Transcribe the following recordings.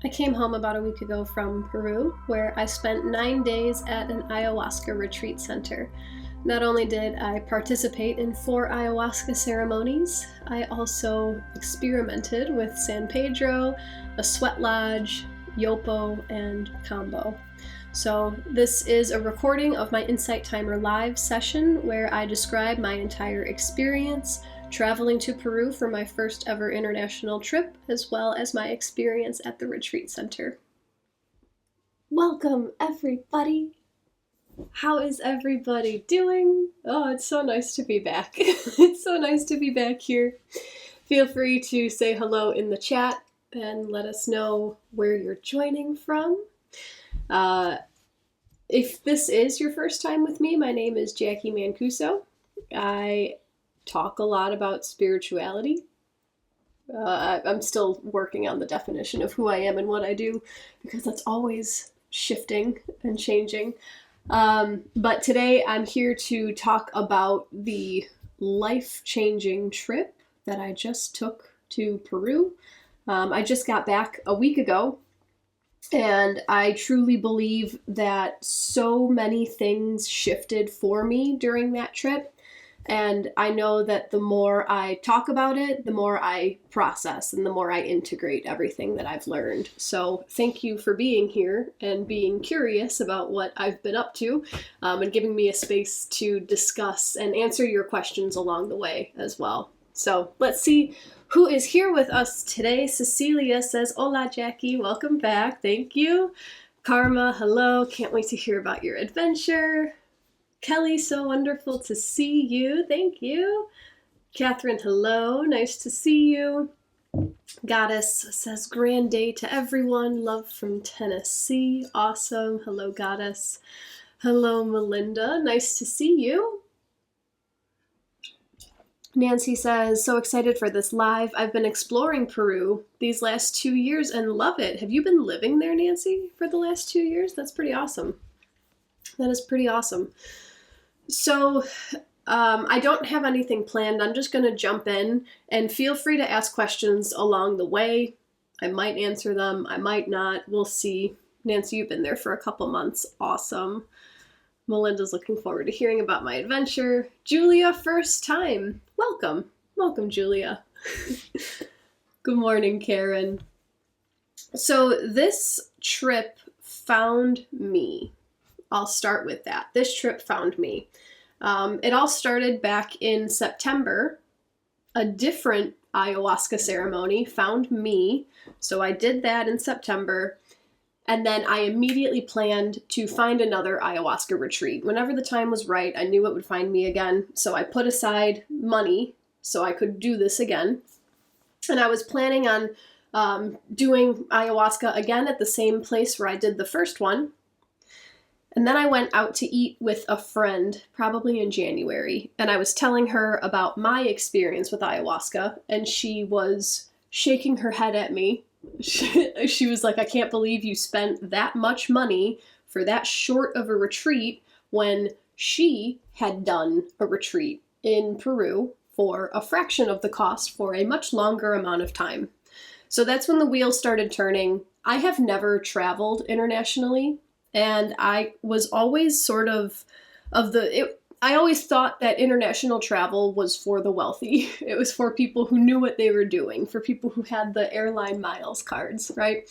I came home about a week ago from Peru, where I spent 9 days at an ayahuasca retreat center. Not only did I participate in 4 ayahuasca ceremonies, I also experimented with San Pedro, a sweat lodge, Yopo, and Kambo. So this is a recording of my Insight Timer Live session where I describe my entire experience traveling to Peru for my first ever international trip, as well as my experience at the retreat center. Welcome, everybody! How is everybody doing? Oh, it's so nice to be back. It's so nice to be back here. Feel free to say hello in the chat and let us know where you're joining from. If this is your first time with me, my name is Jackie Mancuso. I talk a lot about spirituality. I'm still working on the definition of who I am and what I do, because that's always shifting and changing. But today I'm here to talk about the life-changing trip that I just took to Peru. I just got back a week ago, and I truly believe that so many things shifted for me during that trip. And I know that the more I talk about it, the more I process and the more I integrate everything that I've learned. So thank you for being here and being curious about what I've been up to, and giving me a space to discuss and answer your questions along the way as well. So let's see who is here with us today. Cecilia says, "Hola, Jackie, welcome back." Thank you. Karma, hello. Can't wait to hear about your adventure. Kelly, so wonderful to see you. Thank you. Catherine, hello. Nice to see you. Goddess says, "Grand day to everyone. Love from Tennessee." Awesome. Hello, Goddess. Hello, Melinda. Nice to see you. Nancy says, "So excited for this live. I've been exploring Peru these last 2 years and love it." Have you been living there, Nancy, for the last 2 years? That's pretty awesome. That is pretty awesome. So I don't have anything planned. I'm just going to jump in, and feel free to ask questions along the way. I might answer them. I might not. We'll see. Nancy, you've been there for a couple months. Awesome. Melinda's looking forward to hearing about my adventure. Julia, first time. Welcome. Welcome, Julia. Good morning, Karen. So this trip found me. I'll start with that. This trip found me. It all started back in September. A different ayahuasca ceremony found me. So I did that in September. And then I immediately planned to find another ayahuasca retreat. Whenever the time was right, I knew it would find me again. So I put aside money so I could do this again. And I was planning on doing ayahuasca again at the same place where I did the first one. And then I went out to eat with a friend, probably in January, and I was telling her about my experience with ayahuasca, and she was shaking her head at me. She was like, "I can't believe you spent that much money for that short of a retreat," when she had done a retreat in Peru for a fraction of the cost for a much longer amount of time. So that's when the wheels started turning. I have never traveled internationally. And I was always I always thought that international travel was for the wealthy. It was for people who knew what they were doing, for people who had the airline miles cards, right?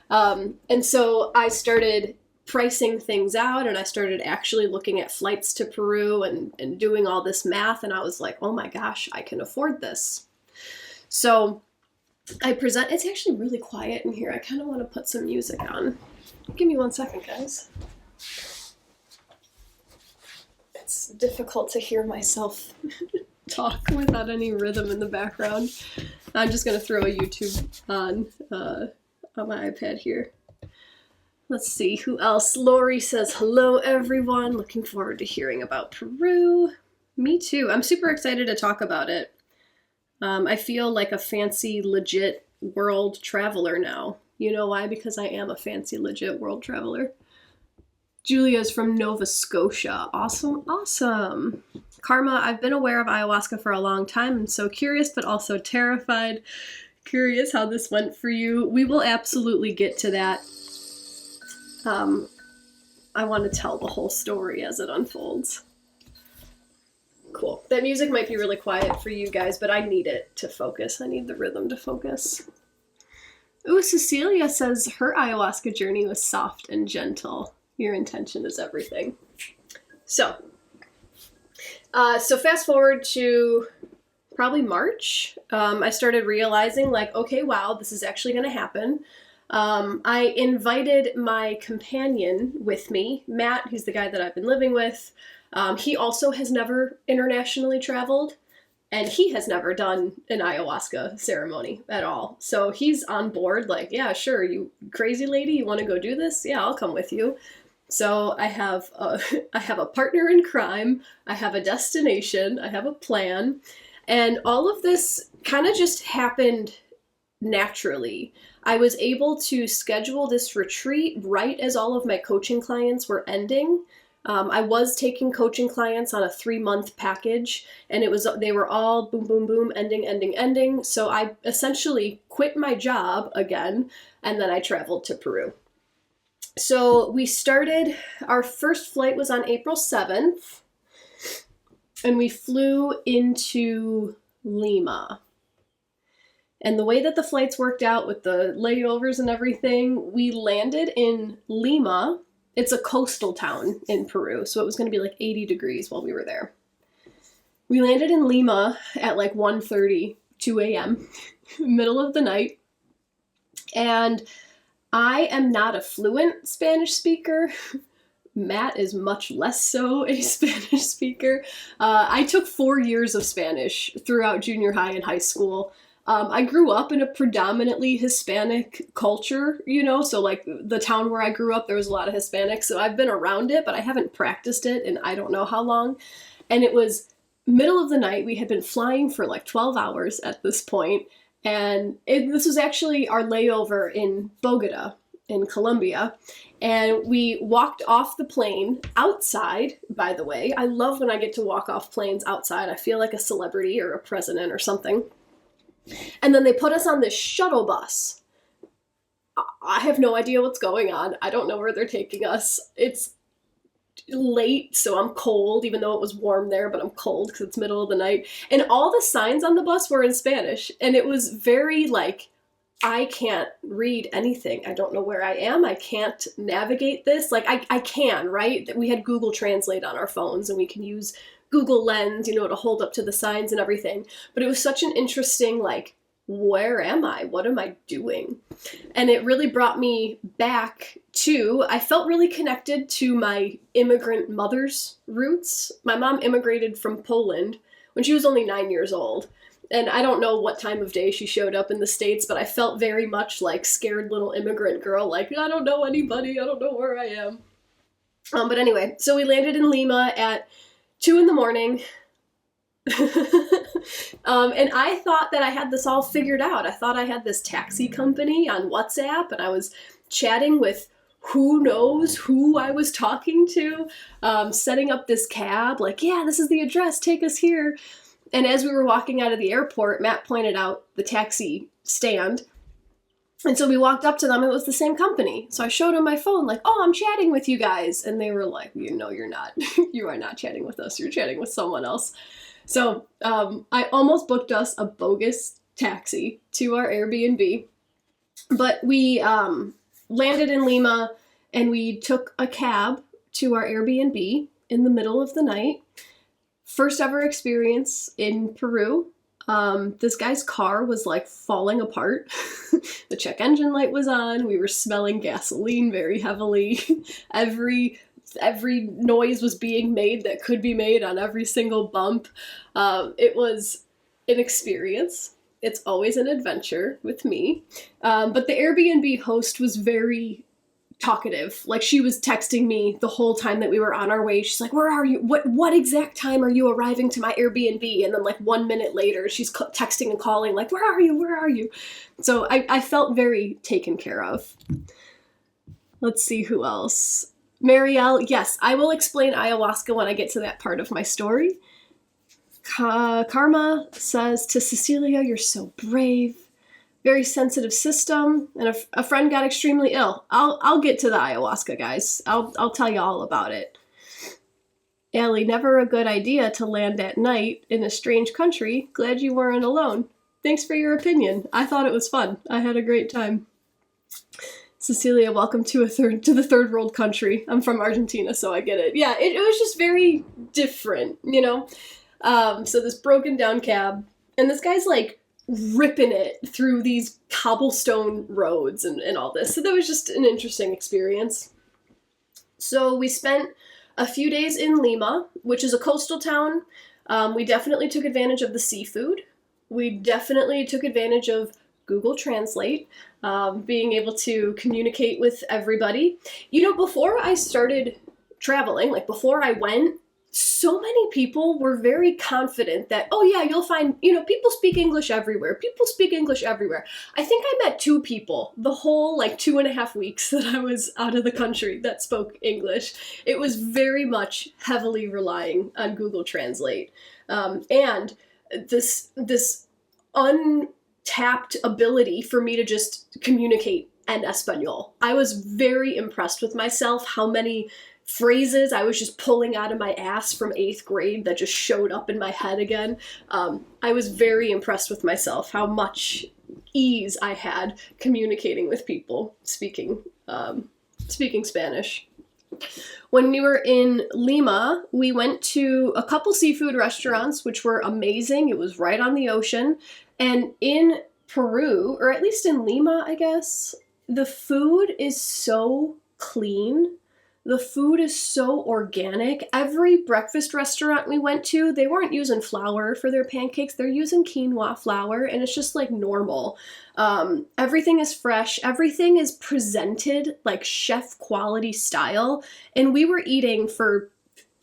And so I started pricing things out, and I started actually looking at flights to Peru and doing all this math, and I was like, oh my gosh, I can afford this. So it's actually really quiet in here. I kind of want to put some music on. Give me 1 second, guys. It's difficult to hear myself talk without any rhythm in the background. I'm just going to throw a YouTube on my iPad here. Let's see, who else? Lori says, "Hello, everyone. Looking forward to hearing about Peru." Me too. I'm super excited to talk about it. I feel like a fancy, legit world traveler now. You know why? Because I am a fancy, legit world traveler. Julia's from Nova Scotia. Awesome, awesome. Karma, I've been aware of ayahuasca for a long time. I'm so curious, but also terrified. curious how this went for you. We will absolutely get to that. I want to tell the whole story as it unfolds. Cool. That music might be really quiet for you guys, but I need it to focus. I need the rhythm to focus. Ooh, Cecilia says her ayahuasca journey was soft and gentle. Your intention is everything. So fast forward to probably March. I started realizing like, okay, wow, this is actually going to happen. I invited my companion with me, Matt, who's the guy that I've been living with. He also has never internationally traveled, and he has never done an ayahuasca ceremony at all. So he's on board like, yeah, sure, you crazy lady, you want to go do this? Yeah, I'll come with you. So I have a partner in crime, I have a destination, I have a plan, and all of this kind of just happened naturally. I was able to schedule this retreat right as all of my coaching clients were ending. I was taking coaching clients on a 3-month package, and they were all boom, boom, boom, ending. So I essentially quit my job again, and then I traveled to Peru. So we started, our first flight was on April 7th, and we flew into Lima. And the way that the flights worked out with the layovers and everything, we landed in Lima. It's a coastal town in Peru, so it was going to be like 80 degrees while we were there. We landed in Lima at like 1:30, 2 a.m., middle of the night. And I am not a fluent Spanish speaker. Matt is much less so a Spanish speaker. I took 4 years of Spanish throughout junior high and high school. I grew up in a predominantly Hispanic culture, so like the town where I grew up, there was a lot of Hispanics, so I've been around it, but I haven't practiced it in I don't know how long. And it was middle of the night. We had been flying for like 12 hours at this point, and this was actually our layover in Bogota in Colombia. And we walked off the plane outside, by the way. I love when I get to walk off planes outside. I feel like a celebrity or a president or something. And then they put us on this shuttle bus. I have no idea what's going on. I don't know where they're taking us. It's late, so I'm cold, even though it was warm there, but I'm cold because it's middle of the night. And all the signs on the bus were in Spanish. And it was very like, I can't read anything. I don't know where I am. I can't navigate this. Like, I can, right? We had Google Translate on our phones, and we can use Google Lens, to hold up to the signs and everything. But it was such an interesting, like, where am I? What am I doing? And it really brought me back to, I felt really connected to my immigrant mother's roots. My mom immigrated from Poland when she was only 9 years old. And I don't know what time of day she showed up in the States, but I felt very much like scared little immigrant girl, like, I don't know anybody, I don't know where I am. But anyway, so we landed in Lima at 2 a.m. And I thought that I had this all figured out. I thought I had this taxi company on WhatsApp, and I was chatting with who knows who I was talking to, setting up this cab, like, yeah, this is the address, take us here. And as we were walking out of the airport, Matt pointed out the taxi stand. And so we walked up to them, it was the same company. So I showed them my phone, like, oh, I'm chatting with you guys. And they were like, you're not. You are not chatting with us. You're chatting with someone else. So I almost booked us a bogus taxi to our Airbnb. But we landed in Lima, and we took a cab to our Airbnb in the middle of the night. First ever experience in Peru. This guy's car was like falling apart. The check engine light was on. We were smelling gasoline very heavily. Every noise was being made that could be made on every single bump. It was an experience. It's always an adventure with me. But the Airbnb host was very talkative. Like, she was texting me the whole time that we were on our way. She's like, where are you? What exact time are you arriving to my Airbnb? And then like 1 minute later, she's texting and calling like, where are you? So I felt very taken care of. Let's see who else. Marielle, yes, I will explain ayahuasca when I get to that part of my story. Karma says to Cecilia, you're so brave. very sensitive system, and a friend got extremely ill. I'll get to the ayahuasca, guys. I'll tell you all about it. Allie, never a good idea to land at night in a strange country. Glad you weren't alone. Thanks for your opinion. I thought it was fun. I had a great time. Cecilia, welcome to the third world country. I'm from Argentina, so I get it. Yeah, it was just very different, you know? So this broken down cab, and this guy's like ripping it through these cobblestone roads and all this. So that was just an interesting experience. So we spent a few days in Lima, which is a coastal town. We definitely took advantage of the seafood. We definitely took advantage of Google Translate, being able to communicate with everybody. You know, before I started traveling, like before I went, so many people were very confident that, oh yeah, you'll find, you know, people speak English everywhere. People speak English everywhere. I think I met 2 people the whole like 2.5 weeks that I was out of the country that spoke English. It was very much heavily relying on Google Translate. And this untapped ability for me to just communicate en Espanol. I was very impressed with myself, how many phrases I was just pulling out of my ass from 8th grade that just showed up in my head again. I was very impressed with myself, how much ease I had communicating with people speaking Spanish. When we were in Lima, we went to a couple seafood restaurants, which were amazing. It was right on the ocean. And in Peru, or at least in Lima, I guess, the food is so clean. The food is so organic. Every breakfast restaurant we went to, they weren't using flour for their pancakes. They're using quinoa flour, and it's just like normal. Everything is fresh. Everything is presented like chef quality style. And we were eating for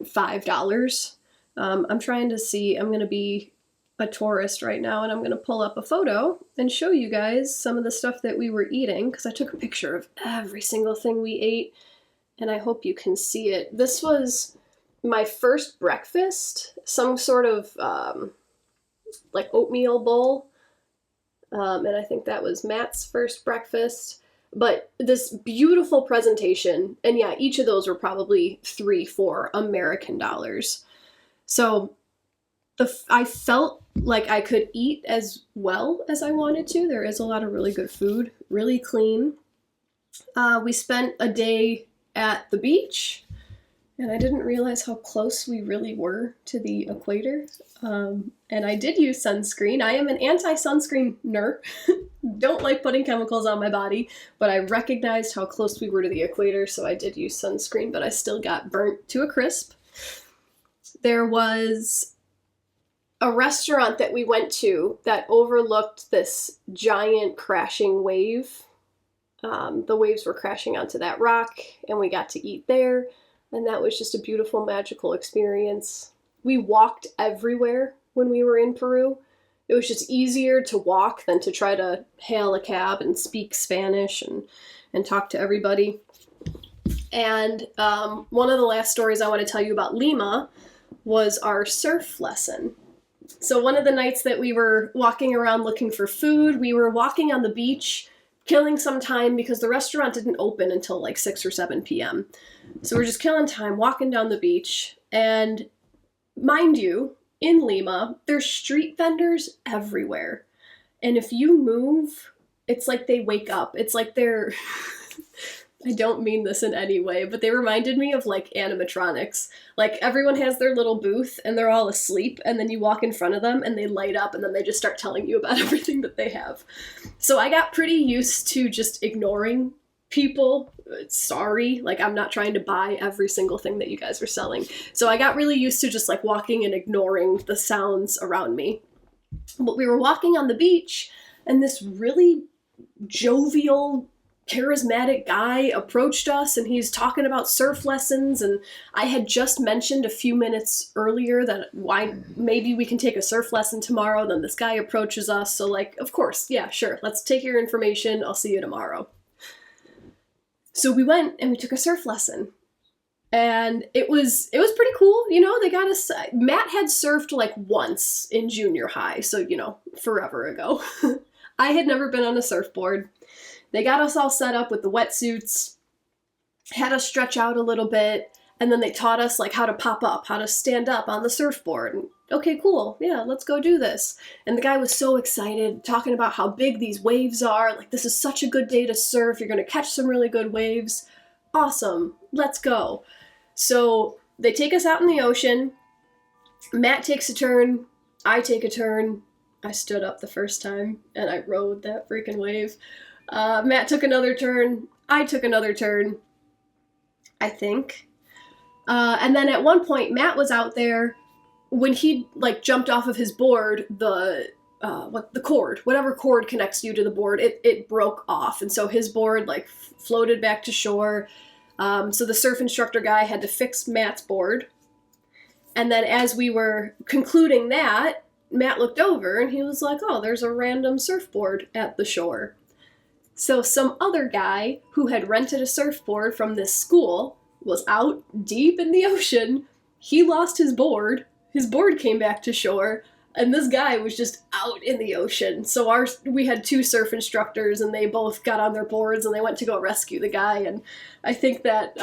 $5. I'm trying to see. I'm going to be a tourist right now, and I'm going to pull up a photo and show you guys some of the stuff that we were eating, because I took a picture of every single thing we ate. And I hope you can see it. This was my first breakfast, some sort of like oatmeal bowl. And I think that was Matt's first breakfast. But this beautiful presentation, and yeah, each of those were probably $3-4 American dollars. So I felt like I could eat as well as I wanted to. There is a lot of really good food, really clean. We spent a day at the beach, and I didn't realize how close we really were to the equator. And I did use sunscreen. I am an anti-sunscreener. Don't like putting chemicals on my body, but I recognized how close we were to the equator, so I did use sunscreen, but I still got burnt to a crisp. There was a restaurant that we went to that overlooked this giant crashing wave. The waves were crashing onto that rock, and we got to eat there, and that was just a beautiful, magical experience. We walked everywhere when we were in Peru. It was just easier to walk than to try to hail a cab and speak Spanish and talk to everybody. And one of the last stories I want to tell you about Lima was our surf lesson. So one of the nights that we were walking around looking for food, we were walking on the beach, killing some time because the restaurant didn't open until like 6 or 7 p.m. So we're just killing time, walking down the beach. And mind you, in Lima, there's street vendors everywhere. And if you move, it's like they wake up. It's like they're... I don't mean this in any way, but they reminded me of like animatronics. Like everyone has their little booth and they're all asleep, and then you walk in front of them and they light up and then they just start telling you about everything that they have. So I got pretty used to just ignoring people. Sorry, like I'm not trying to buy every single thing that you guys are selling. So I got really used to just like walking and ignoring the sounds around me. But we were walking on the beach, and this really jovial, charismatic guy approached us, and he's talking about surf lessons, and I had just mentioned a few minutes earlier that why maybe we can take a surf lesson tomorrow. Then this guy approaches us, so like, of course, yeah, sure, let's take your information, I'll see you tomorrow. So we went and we took a surf lesson, and it was pretty cool. You know, they got us, Matt had surfed like once in junior high, so you know, forever ago. I had never been on a surfboard. They got us all set up with the wetsuits, had us stretch out a little bit, and then they taught us like how to pop up, how to stand up on the surfboard. And, okay, cool. Yeah, let's go do this. And the guy was so excited, talking about how big these waves are. Like, this is such a good day to surf. You're going to catch some really good waves. Awesome. Let's go. So they take us out in the ocean. Matt takes a turn. I take a turn. I stood up the first time and I rode that freaking wave. Matt took another turn. I took another turn, I think. And then at one point, Matt was out there. When he like jumped off of his board, the cord, whatever cord connects you to the board, it broke off, and so his board like floated back to shore. So the surf instructor guy had to fix Matt's board, and then as we were concluding that, Matt looked over and he was like, "Oh, there's a random surfboard at the shore." So some other guy who had rented a surfboard from this school was out deep in the ocean. He lost his board. His board came back to shore, and this guy was just out in the ocean. So we had two surf instructors, and they both got on their boards, and they went to go rescue the guy, and I think that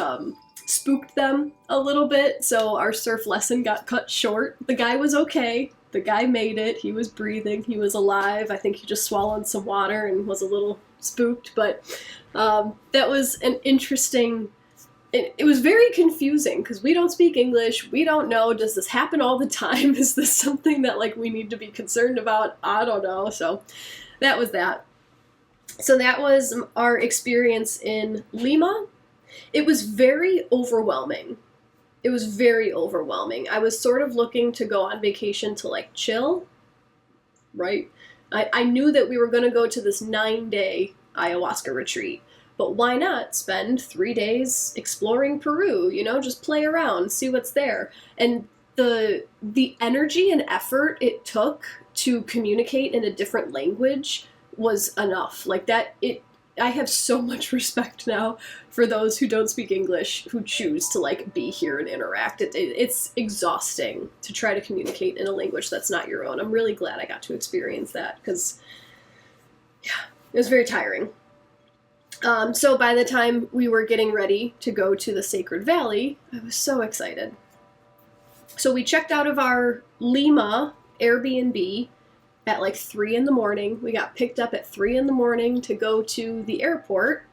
spooked them a little bit, so our surf lesson got cut short. The guy was okay. The guy made it. He was breathing. He was alive. I think he just swallowed some water and was a little spooked, but that was an interesting... It was very confusing because we don't speak English. We don't know. Does this happen all the time? Is this something that like we need to be concerned about? I don't know. So that was that. So that was our experience in Lima. It was very overwhelming. It was very overwhelming. I was sort of looking to go on vacation to like chill, right? I knew that we were going to go to this 9-day ayahuasca retreat. But why not spend 3 days exploring Peru, just play around, see what's there. And the energy and effort it took to communicate in a different language was enough. Like that, I have so much respect now for those who don't speak English, who choose to like be here and interact. It's exhausting to try to communicate in a language that's not your own. I'm really glad I got to experience that because, yeah, it was very tiring. So by the time we were getting ready to go to the Sacred Valley, I was so excited. So we checked out of our Lima Airbnb at like 3 a.m. We got picked up at 3 a.m. to go to the airport.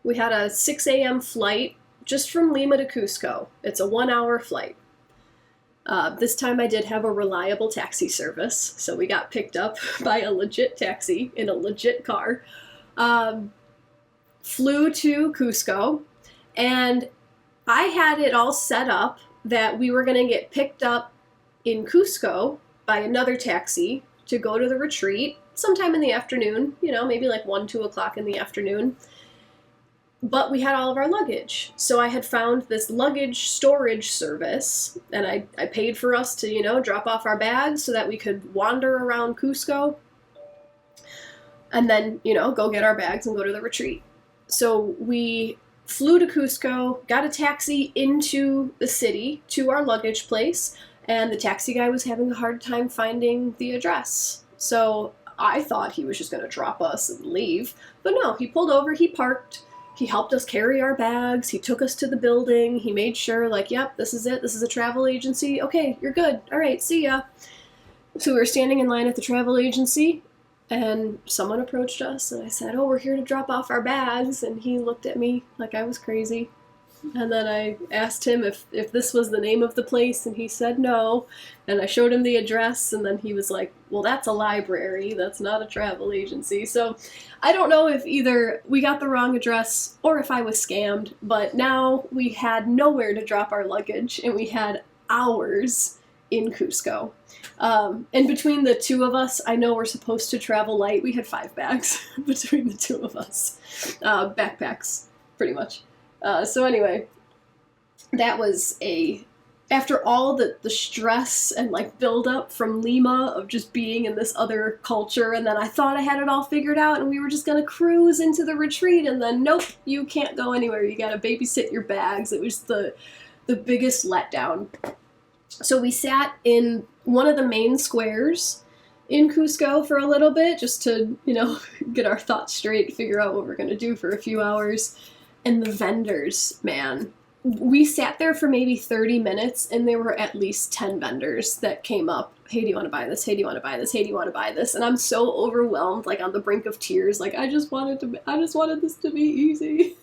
We had a 6 a.m. flight just from Lima to Cusco. It's a 1-hour flight. This time I did have a reliable taxi service, so we got picked up by a legit taxi in a legit car. Flew to Cusco, and I had it all set up that we were going to get picked up in Cusco by another taxi to go to the retreat sometime in the afternoon, maybe like 1, 2 o'clock in the afternoon. But we had all of our luggage. So I had found this luggage storage service, and I paid for us to, drop off our bags so that we could wander around Cusco and then, go get our bags and go to the retreat. So we flew to Cusco, got a taxi into the city to our luggage place, and the taxi guy was having a hard time finding the address. So I thought he was just going to drop us and leave. But no, he pulled over, he parked, he helped us carry our bags, he took us to the building, he made sure, like, yep, this is it, this is a travel agency, okay, you're good, all right, see ya. So we were standing in line at the travel agency, and someone approached us, and I said, "Oh, we're here to drop off our bags," and he looked at me like I was crazy. And then I asked him if this was the name of the place, and he said no, and I showed him the address, and then he was like, "Well, that's a library, that's not a travel agency." So I don't know if either we got the wrong address or if I was scammed, but now we had nowhere to drop our luggage, and we had hours in Cusco. And between the two of us, I know we're supposed to travel light. We had 5 bags between the two of us. Backpacks, pretty much. So anyway, that was after all the stress and like build up from Lima of just being in this other culture, and then I thought I had it all figured out and we were just gonna cruise into the retreat, and then nope, you can't go anywhere. You gotta babysit your bags. It was the biggest letdown. So we sat in one of the main squares in Cusco for a little bit just to, get our thoughts straight, figure out what we're going to do for a few hours. And the vendors, man. We sat there for maybe 30 minutes and there were at least 10 vendors that came up. Hey, do you want to buy this? Hey, do you want to buy this? Hey, do you want to buy this? And I'm so overwhelmed, like on the brink of tears. Like I just wanted this to be easy.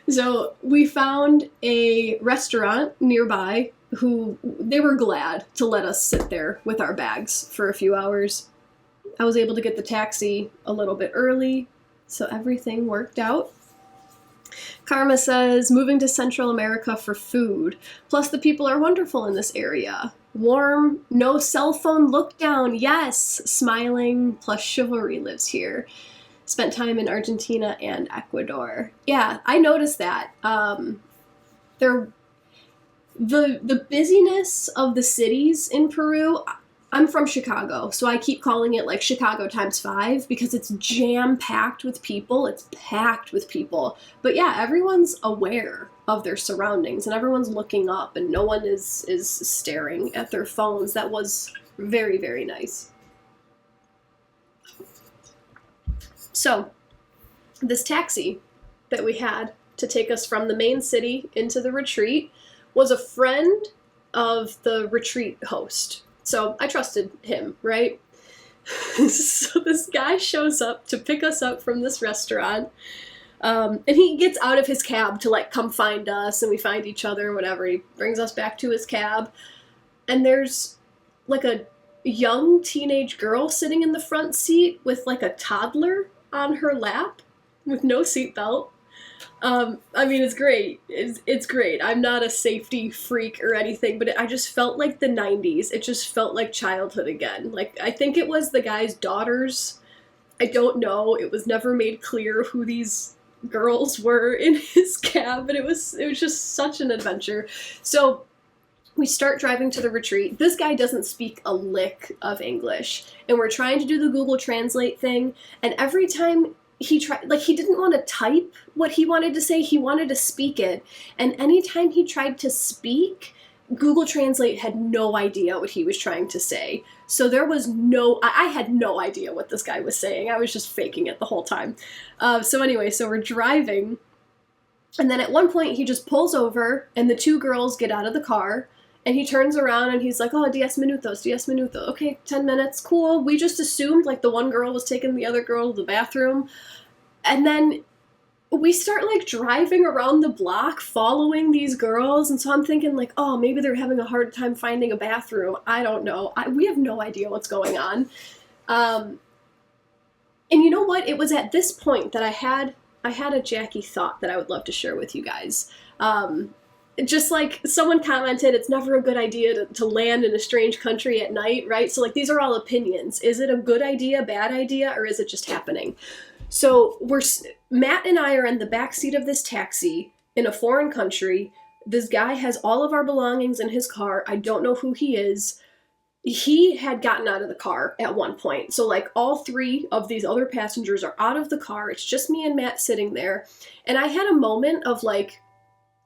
So we found a restaurant nearby who they were glad to let us sit there with our bags for a few hours. I was able to get the taxi a little bit early, so everything worked out. Karma says, moving to Central America for food. Plus the people are wonderful in this area. Warm, no cell phone look down, yes, smiling, plus chivalry lives here. Spent time in Argentina and Ecuador. Yeah, I noticed that. The busyness of the cities in Peru, I'm from Chicago, so I keep calling it like Chicago times 5 because it's jam-packed with people. It's packed with people. But yeah, everyone's aware of their surroundings and everyone's looking up and no one is staring at their phones. That was very, very nice. So, this taxi that we had to take us from the main city into the retreat was a friend of the retreat host. So I trusted him, right? So this guy shows up to pick us up from this restaurant, and he gets out of his cab to like come find us, and we find each other, whatever. He brings us back to his cab, and there's like a young teenage girl sitting in the front seat with like a toddler on her lap with no seatbelt. I mean, it's great. It's great. I'm not a safety freak or anything, but I just felt like the 90s. It just felt like childhood again. Like, I think it was the guy's daughters. I don't know. It was never made clear who these girls were in his cab, but it was just such an adventure. So we start driving to the retreat. This guy doesn't speak a lick of English, and we're trying to do the Google Translate thing, and every time he tried, like, he didn't want to type what he wanted to say, he wanted to speak it. And anytime he tried to speak, Google Translate had no idea what he was trying to say. So there was I had no idea what this guy was saying. I was just faking it the whole time. So anyway, so we're driving. And then at one point he just pulls over and the two girls get out of the car. And he turns around and he's like, oh, 10 minutos. Okay, 10 minutes, cool. We just assumed like the one girl was taking the other girl to the bathroom. And then we start like driving around the block following these girls. And so I'm thinking like, oh, maybe they're having a hard time finding a bathroom. I don't know. We have no idea what's going on. And you know what? It was at this point that I had a Jackie thought that I would love to share with you guys. Just like someone commented, it's never a good idea to land in a strange country at night, right? So like these are all opinions. Is it a good idea, bad idea, or is it just happening? So Matt and I are in the backseat of this taxi in a foreign country. This guy has all of our belongings in his car. I don't know who he is. He had gotten out of the car at one point. So like all 3 of these other passengers are out of the car. It's just me and Matt sitting there. And I had a moment of like,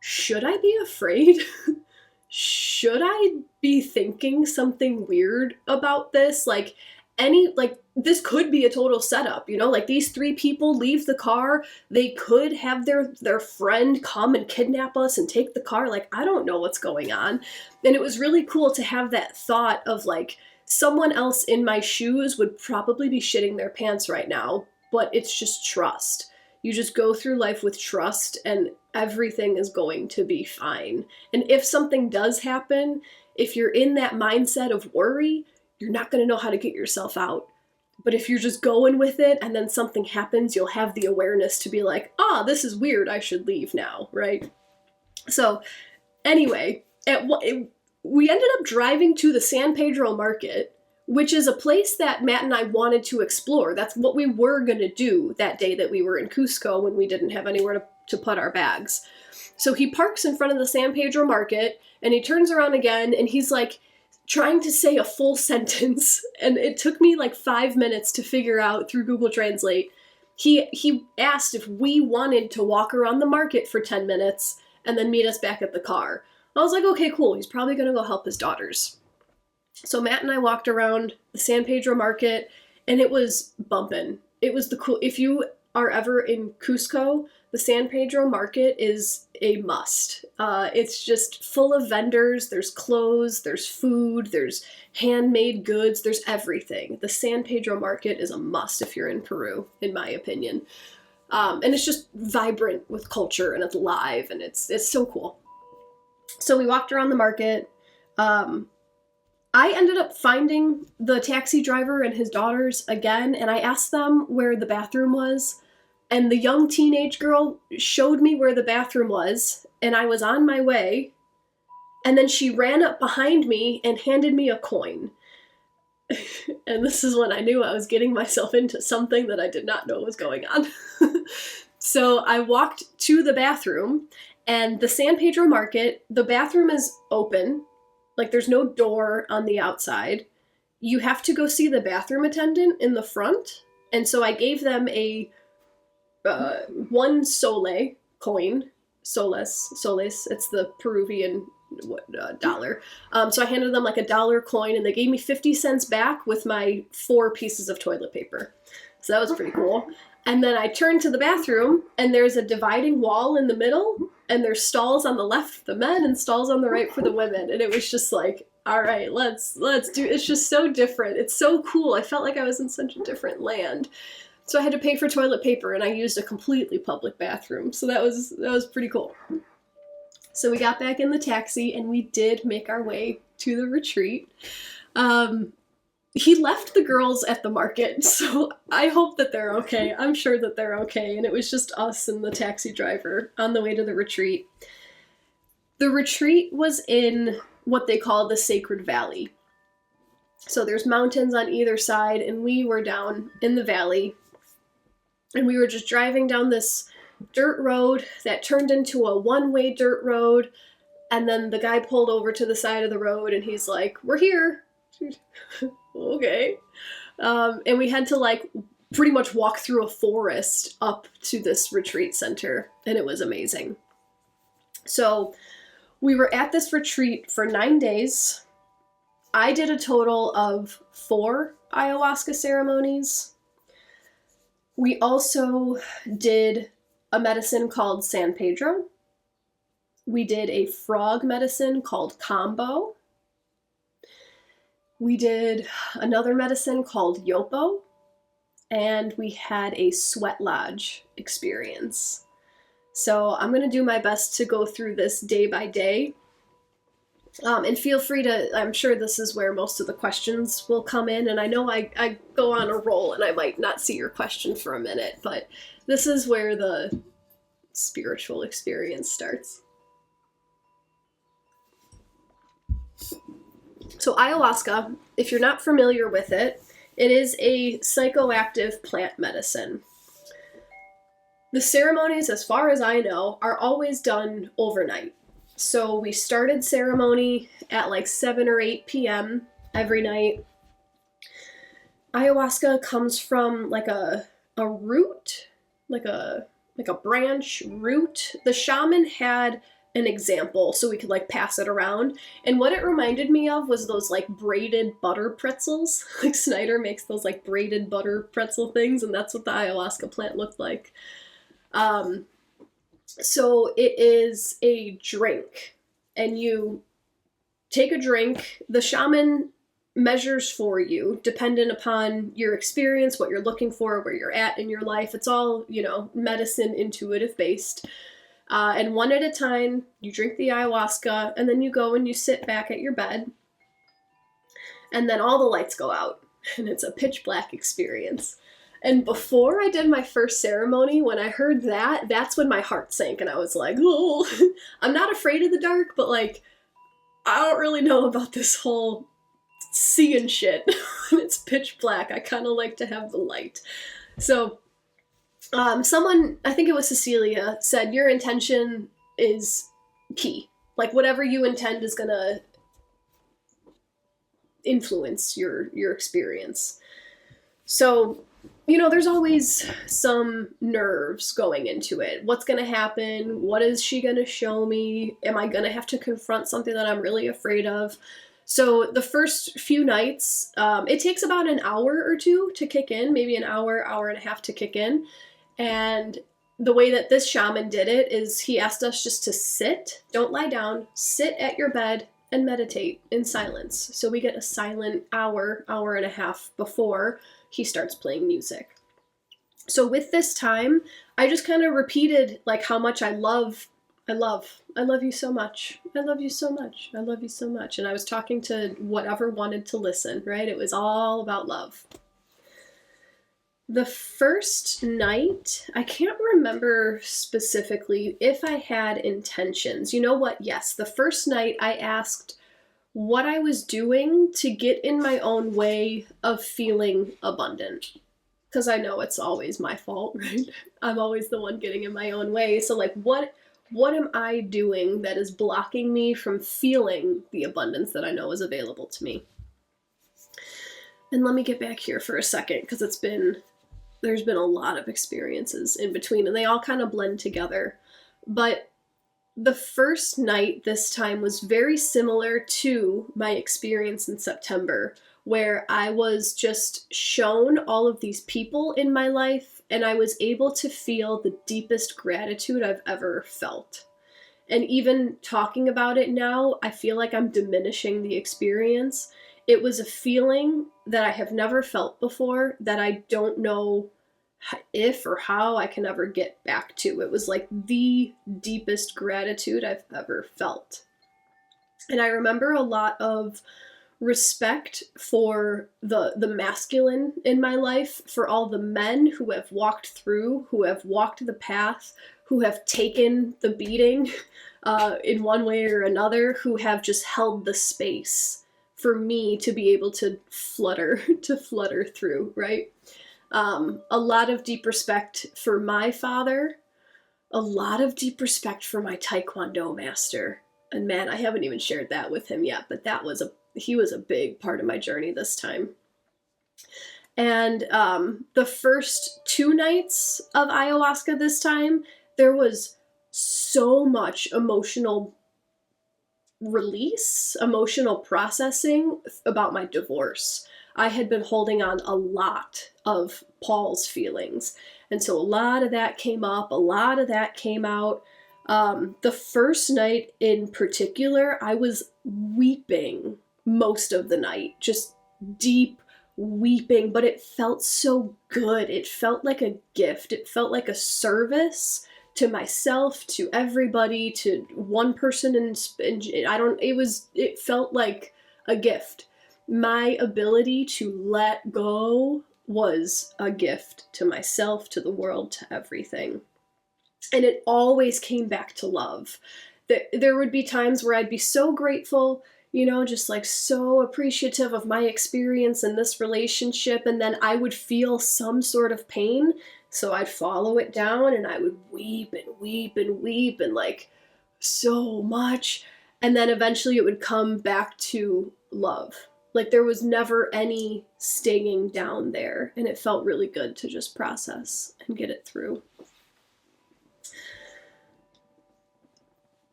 should I be afraid? Should I be thinking something weird about this? Like this could be a total setup, like these 3 people leave the car. They could have their friend come and kidnap us and take the car. Like, I don't know what's going on. And it was really cool to have that thought of like someone else in my shoes would probably be shitting their pants right now, but it's just trust. You just go through life with trust and everything is going to be fine. And if something does happen, if you're in that mindset of worry, you're not going to know how to get yourself out. But if you're just going with it and then something happens, you'll have the awareness to be like, this is weird, I should leave now, right? So anyway, we ended up driving to the San Pedro market, which is a place that Matt and I wanted to explore. That's what we were going to do that day that we were in Cusco when we didn't have anywhere to put our bags. So he parks in front of the San Pedro market and he turns around again and he's like trying to say a full sentence. And it took me like 5 minutes to figure out through Google Translate. He asked if we wanted to walk around the market for 10 minutes and then meet us back at the car. I was like, okay, cool. He's probably going to go help his daughters. So Matt and I walked around the San Pedro market, and it was bumping. It was the cool. If you are ever in Cusco, the San Pedro market is a must. It's just full of vendors. There's clothes, there's food, there's handmade goods, there's everything. The San Pedro market is a must if you're in Peru, in my opinion. And it's just vibrant with culture, and it's live, and it's so cool. So we walked around the market. I ended up finding the taxi driver and his daughters again, and I asked them where the bathroom was, and the young teenage girl showed me where the bathroom was, and I was on my way, and then she ran up behind me and handed me a coin. And this is when I knew I was getting myself into something that I did not know was going on. So I walked to the bathroom, and the San Pedro market, the bathroom is open. Like, there's no door on the outside. You have to go see the bathroom attendant in the front. And so I gave them a 1 sole coin. Soles. It's the Peruvian dollar. So I handed them like a $1 coin, and they gave me 50 cents back with my 4 pieces of toilet paper. So that was pretty cool. And then I turned to the bathroom, and there's a dividing wall in the middle, and there's stalls on the left for the men and stalls on the right for the women. And it was just like, all right, let's do, it's just so different. It's so cool. I felt like I was in such a different land. So I had to pay for toilet paper, and I used a completely public bathroom. So that was pretty cool. So we got back in the taxi, and we did make our way to the retreat. He left the girls at the market, so I hope that they're okay. I'm sure that they're okay, and it was just us and the taxi driver on the way to the retreat. The retreat was in what they call the Sacred Valley. So there's mountains on either side, and we were down in the valley, and we were just driving down this dirt road that turned into a one-way dirt road, and then the guy pulled over to the side of the road, and he's like, "We're here." Okay. And we had to like pretty much walk through a forest up to this retreat center, and it was amazing. So we were at this retreat for 9 days. I did a total of 4 ayahuasca ceremonies. We also did a medicine called San Pedro. We did a frog medicine called Kambo. We did another medicine called Yopo, and we had a sweat lodge experience. So I'm going to do my best to go through this day by day. And feel free to, I'm sure this is where most of the questions will come in, and I know I go on a roll and I might not see your question for a minute, but this is where the spiritual experience starts. So ayahuasca, if you're not familiar with it, it is a psychoactive plant medicine. The ceremonies, as far as I know, are always done overnight. So we started ceremony at like 7 or 8 p.m. every night. Ayahuasca comes from like a root, like a branch root. The shaman had an example so we could like pass it around, and what it reminded me of was those like braided butter pretzels. Like Snyder makes those like braided butter pretzel things, and that's what the ayahuasca plant looked like. So it is a drink, and you take a drink. The shaman measures for you dependent upon your experience, what you're looking for, where you're at in your life. It's all, medicine intuitive based. And one at a time, you drink the ayahuasca, and then you go and you sit back at your bed, and then all the lights go out, and it's a pitch black experience. And before I did my first ceremony, when I heard that, that's when my heart sank, and I was like, oh, I'm not afraid of the dark, but like, I don't really know about this whole seeing shit. It's pitch black. I kind of like to have the light. So someone, I think it was Cecilia, said your intention is key. Like whatever you intend is gonna influence your experience. So, there's always some nerves going into it. What's gonna happen? What is she gonna show me? Am I gonna have to confront something that I'm really afraid of? So the first few nights, it takes about an hour or two to kick in, maybe an hour, hour and a half to kick in. And the way that this shaman did it is he asked us just to sit, don't lie down, sit at your bed and meditate in silence. So we get a silent hour, hour and a half before he starts playing music. So with this time, I just kind of repeated like how much I love you so much. I love you so much. I love you so much. And I was talking to whatever wanted to listen, right? It was all about love. The first night, I can't remember specifically if I had intentions. You know what? Yes, the first night I asked what I was doing to get in my own way of feeling abundant. Because I know it's always my fault, right? I'm always the one getting in my own way. So like, what am I doing that is blocking me from feeling the abundance that I know is available to me? And let me get back here for a second, because there's been a lot of experiences in between, and they all kind of blend together. But the first night this time was very similar to my experience in September, where I was just shown all of these people in my life, and I was able to feel the deepest gratitude I've ever felt. And even talking about it now, I feel like I'm diminishing the experience. It was a feeling that I have never felt before that I don't know if or how I can ever get back to. It was like the deepest gratitude I've ever felt. And I remember a lot of respect for the masculine in my life, for all the men who have walked through, who have walked the path, who have taken the beating in one way or another, who have just held the space for me to be able to flutter through, right? A lot of deep respect for my father, a lot of deep respect for my Taekwondo master. And man, I haven't even shared that with him yet, but he was a big part of my journey this time. And the first 2 nights of ayahuasca this time, there was so much emotional release, emotional processing about my divorce. I had been holding on a lot of Paul's feelings. And so a lot of that came up, a lot of that came out. The first night in particular, I was weeping most of the night, just deep weeping, but it felt so good. It felt like a gift. It felt like a service to myself, to everybody, to one person, and it felt like a gift. My ability to let go was a gift to myself, to the world, to everything. And it always came back to love. There would be times where I'd be so grateful, just like so appreciative of my experience in this relationship, and then I would feel some sort of pain, so I'd follow it down, and I would weep and weep and weep, and like so much, and then eventually it would come back to love. Like there was never any staying down there, and it felt really good to just process and get it through.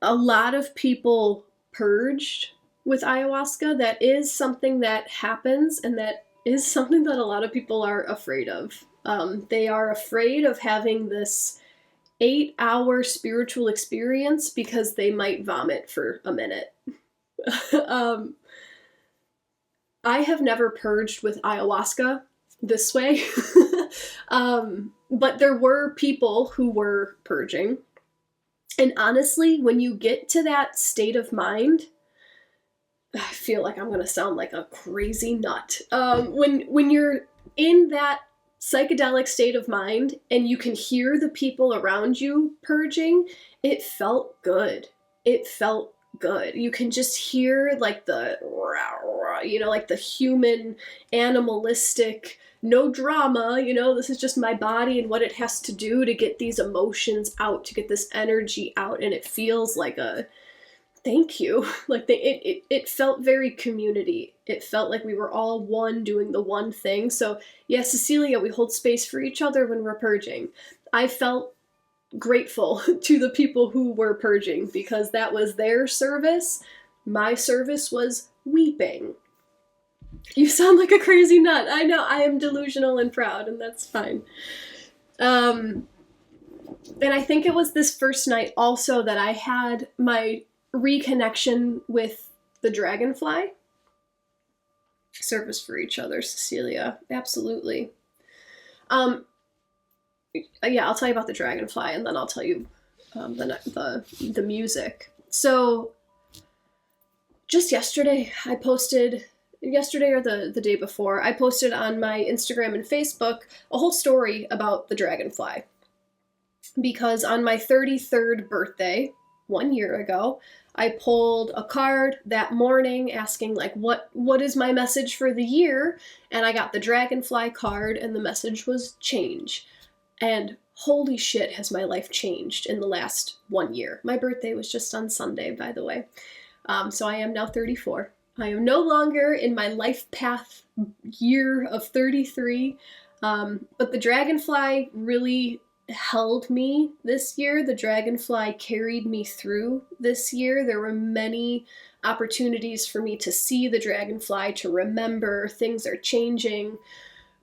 A lot of people purged with ayahuasca. That is something that happens, and that is something that a lot of people are afraid of. They are afraid of having this 8-hour spiritual experience because they might vomit for a minute. I have never purged with ayahuasca this way, but there were people who were purging. And honestly, when you get to that state of mind, I feel like I'm going to sound like a crazy nut. When you're in that psychedelic state of mind and you can hear the people around you purging, it felt good. It felt good. You can just hear like the, like the human, animalistic, no drama, this is just my body and what it has to do to get these emotions out, to get this energy out, and it feels like a thank you. Like it felt very community. It felt like we were all one doing the one thing. So yeah, Cecilia, we hold space for each other when we're purging. I felt grateful to the people who were purging because that was their service. My service was weeping. You sound like a crazy nut. I know, I am delusional and proud, and that's fine. And I think it was this first night also that I had my reconnection with the dragonfly. Service for each other, Cecilia. Absolutely. Yeah, I'll tell you about the dragonfly, and then I'll tell you the music. So, just yesterday, I posted, yesterday or the day before, I posted on my Instagram and Facebook a whole story about the dragonfly. Because on my 33rd birthday, 1 year ago, I pulled a card that morning asking, like, what is my message for the year? And I got the dragonfly card, and the message was change. And holy shit, has my life changed in the last 1 year. My birthday was just on Sunday, by the way. So I am now 34. I am no longer in my life path year of 33. But the dragonfly really held me this year. The dragonfly carried me through this year. There were many opportunities for me to see the dragonfly, to remember things are changing.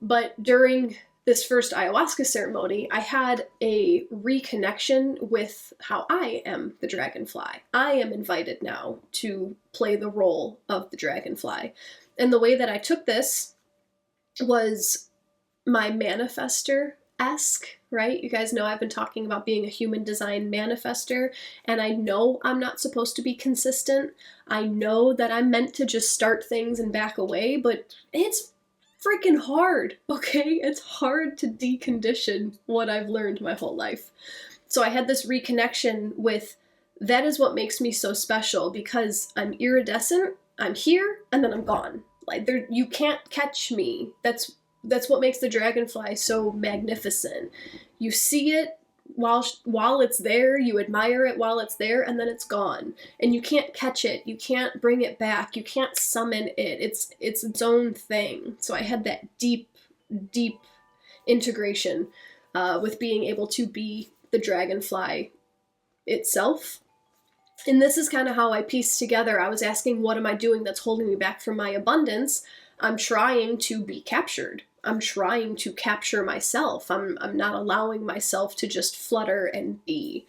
But during this first ayahuasca ceremony, I had a reconnection with how I am the dragonfly. I am invited now to play the role of the dragonfly. And the way that I took this was my manifester-esque, right? You guys know I've been talking about being a human design manifester, and I know I'm not supposed to be consistent. I know that I'm meant to just start things and back away, but it's freaking hard, okay? It's hard to decondition what I've learned my whole life. So I had this reconnection with, that is what makes me so special, because I'm iridescent, I'm here, and then I'm gone. Like, you can't catch me. That's what makes the dragonfly so magnificent. You see it while it's there, you admire it while it's there, and then it's gone. And you can't catch it, you can't bring it back, you can't summon it. It's its own thing. So I had that deep integration with being able to be the dragonfly itself. And this is kind of how I pieced together. I was asking, what am I doing that's holding me back from my abundance? I'm trying to be captured. I'm trying to capture myself. I'm not allowing myself to just flutter and be.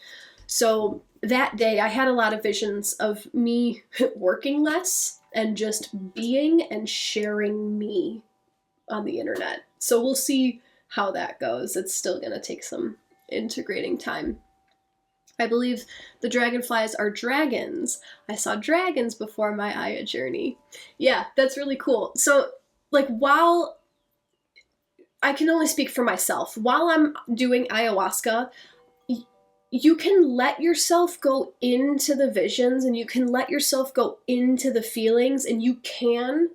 So that day I had a lot of visions of me working less and just being and sharing me on the internet. So we'll see how that goes. It's still going to take some integrating time. I believe the dragonflies are dragons. I saw dragons before my Aya journey. Yeah, that's really cool. So, like, while I can only speak for myself, while I'm doing ayahuasca, you can let yourself go into the visions, and you can let yourself go into the feelings, and you can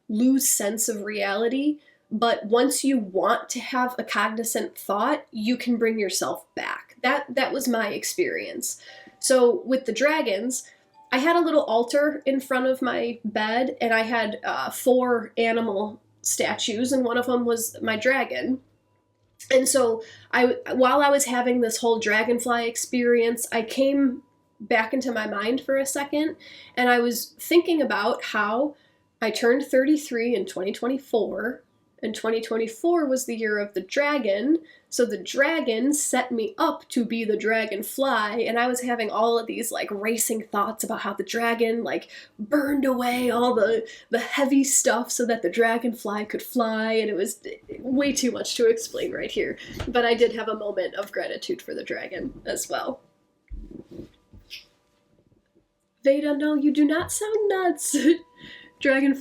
lose sense of reality. But once you want to have a cognizant thought, you can bring yourself back. That was my experience. So with the dragons, I had a little altar in front of my bed, and I had 4 animal statues, and one of them was my dragon. And so while I was having this whole dragonfly experience, I came back into my mind for a second, and I was thinking about how I turned 33 in 2024, and 2024 was the year of the dragon, so the dragon set me up to be the dragonfly, and I was having all of these, like, racing thoughts about how the dragon, like, burned away all the heavy stuff so that the dragonfly could fly, and it was way too much to explain right here, but I did have a moment of gratitude for the dragon as well. Veda, no, you do not sound nuts. Dragons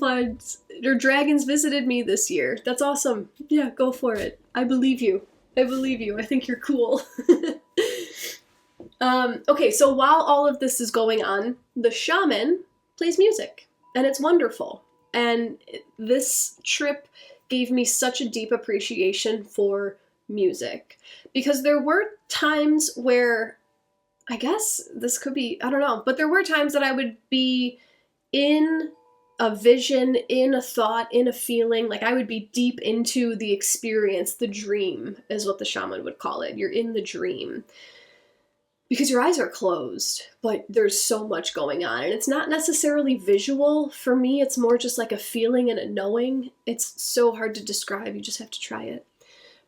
visited me this year. That's awesome. Yeah, go for it. I believe you. I think you're cool. Okay, so while all of this is going on, the shaman plays music, and it's wonderful. And this trip gave me such a deep appreciation for music, because there were times where, I guess this could be, I don't know, but there were times that I would be in a vision, in a thought, in a feeling, like I would be deep into the experience. The dream is what the shaman would call it. You're in the dream. because your eyes are closed, but there's so much going on. And it's not necessarily visual for me. It's more just like a feeling and a knowing. It's so hard to describe. You just have to try it.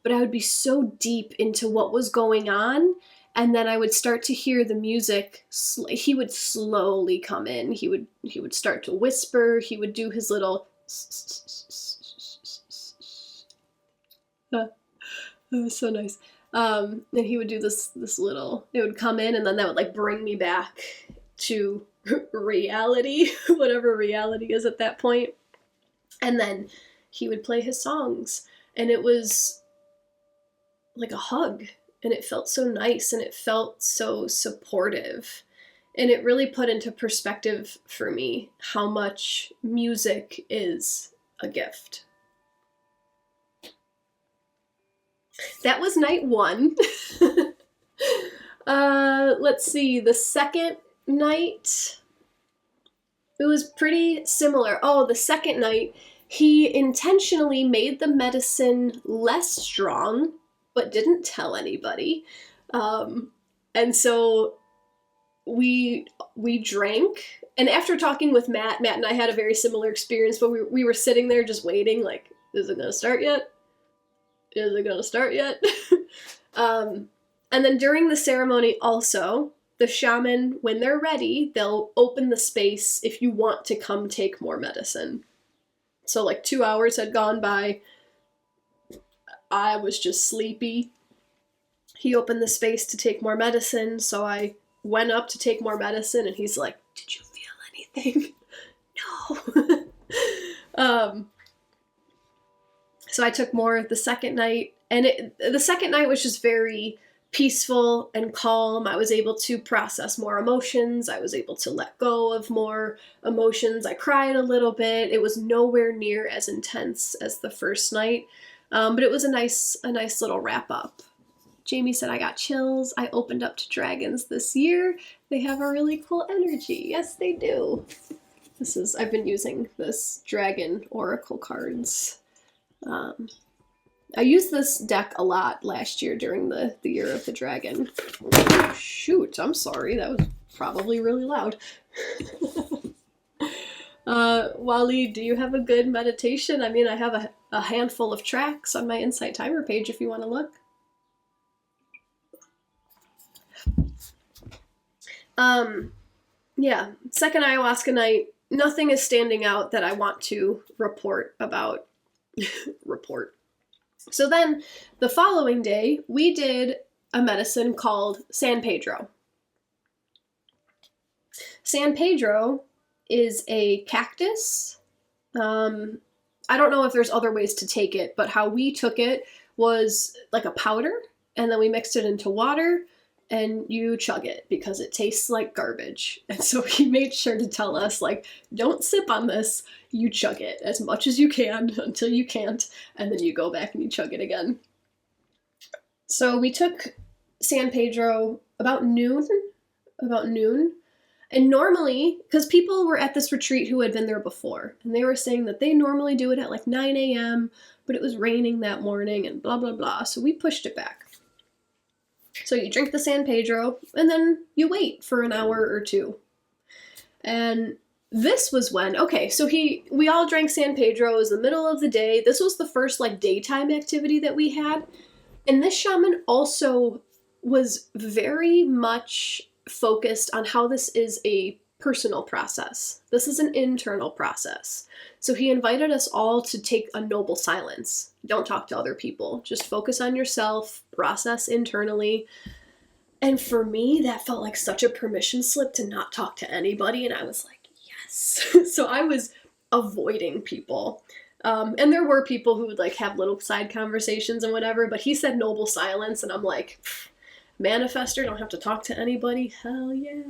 But I would be so deep into what was going on. And then I would start to hear the music. He would slowly come in. He would start to whisper. He would do his little... It was so nice. And he would do this little, it would come in, and then that would like bring me back to reality, whatever reality is at that point. And then he would play his songs, and it was like a hug, and it felt so nice, and it felt so supportive. And it really put into perspective for me how much music is a gift. That was night 1. Let's see, the second night, it was pretty similar. Oh, the second night, he intentionally made the medicine less strong, but didn't tell anybody. And so we drank, and after talking with Matt and I had a very similar experience, but we were sitting there just waiting, like, is it gonna start yet? Is it gonna start yet? And then during the ceremony also, the shaman, when they're ready, they'll open the space if you want to come take more medicine. So like 2 hours had gone by. I was just sleepy. He opened the space to take more medicine, so I went up to take more medicine, and he's like, "Did you feel anything?" No. So I took more the second night, and the second night was just very peaceful and calm. I was able to process more emotions. I was able to let go of more emotions. I cried a little bit. It was nowhere near as intense as the first night, but it was a nice little wrap up. Jamie said I got chills. I opened up to dragons this year. They have a really cool energy. Yes, they do. I've been using this dragon oracle cards. I used this deck a lot last year during the Year of the Dragon. Oh, shoot, I'm sorry. That was probably really loud. Wally, do you have a good meditation? I mean, I have a handful of tracks on my Insight Timer page if you want to look. Yeah, second ayahuasca night, nothing is standing out that I want to report about. So then the following day, we did a medicine called San Pedro. San Pedro is a cactus. I don't know if there's other ways to take it, but how we took it was like a powder, and then we mixed it into water, and you chug it because it tastes like garbage. And so he made sure to tell us, like, don't sip on this, you chug it as much as you can until you can't, and then you go back and you chug it again. So we took San Pedro about noon, and normally, because people were at this retreat who had been there before, and they were saying that they normally do it at like 9 a.m., but it was raining that morning and blah, blah, blah, so we pushed it back. So you drink the San Pedro, and then you wait for an hour or two. And this was when, okay, so we all drank San Pedro. It was the middle of the day. This was the first like daytime activity that we had. And this shaman also was very much focused on how this is a personal process. This is an internal process. So he invited us all to take a noble silence. Don't talk to other people. Just focus on yourself, process internally. And for me, that felt like such a permission slip to not talk to anybody. And I was like, yes. So I was avoiding people. And there were people who would like have little side conversations and whatever, but he said noble silence. And I'm like, manifester, don't have to talk to anybody. Hell yeah.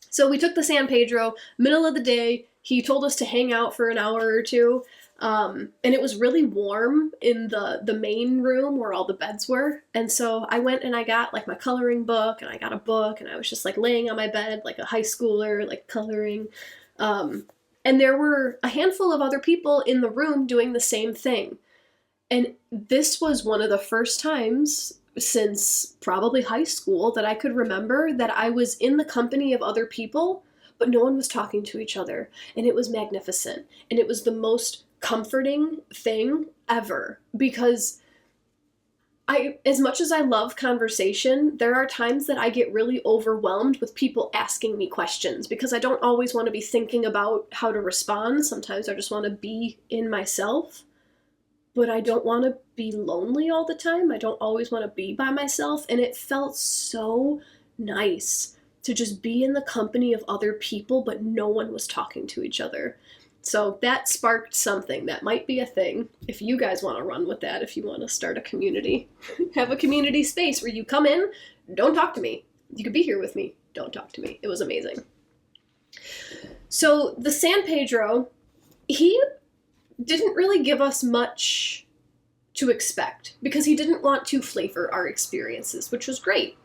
So we took the San Pedro, middle of the day. He told us to hang out for an hour or two. And it was really warm in the main room where all the beds were. And so I went and I got like my coloring book, and I got a book, and I was just like laying on my bed like a high schooler, like coloring. And there were a handful of other people in the room doing the same thing. And this was one of the first times since probably high school that I could remember that I was in the company of other people, but no one was talking to each other. And it was magnificent. And it was the most comforting thing ever, because as much as I love conversation, there are times that I get really overwhelmed with people asking me questions because I don't always want to be thinking about how to respond. Sometimes I just want to be in myself, but I don't want to be lonely all the time. I don't always want to be by myself. And it felt so nice to just be in the company of other people, but no one was talking to each other. So that sparked something that might be a thing if you guys want to run with that, if you want to start a community. Have a community space where you come in, don't talk to me. You could be here with me, don't talk to me. It was amazing. So the San Pedro, he didn't really give us much to expect because he didn't want to flavor our experiences, which was great.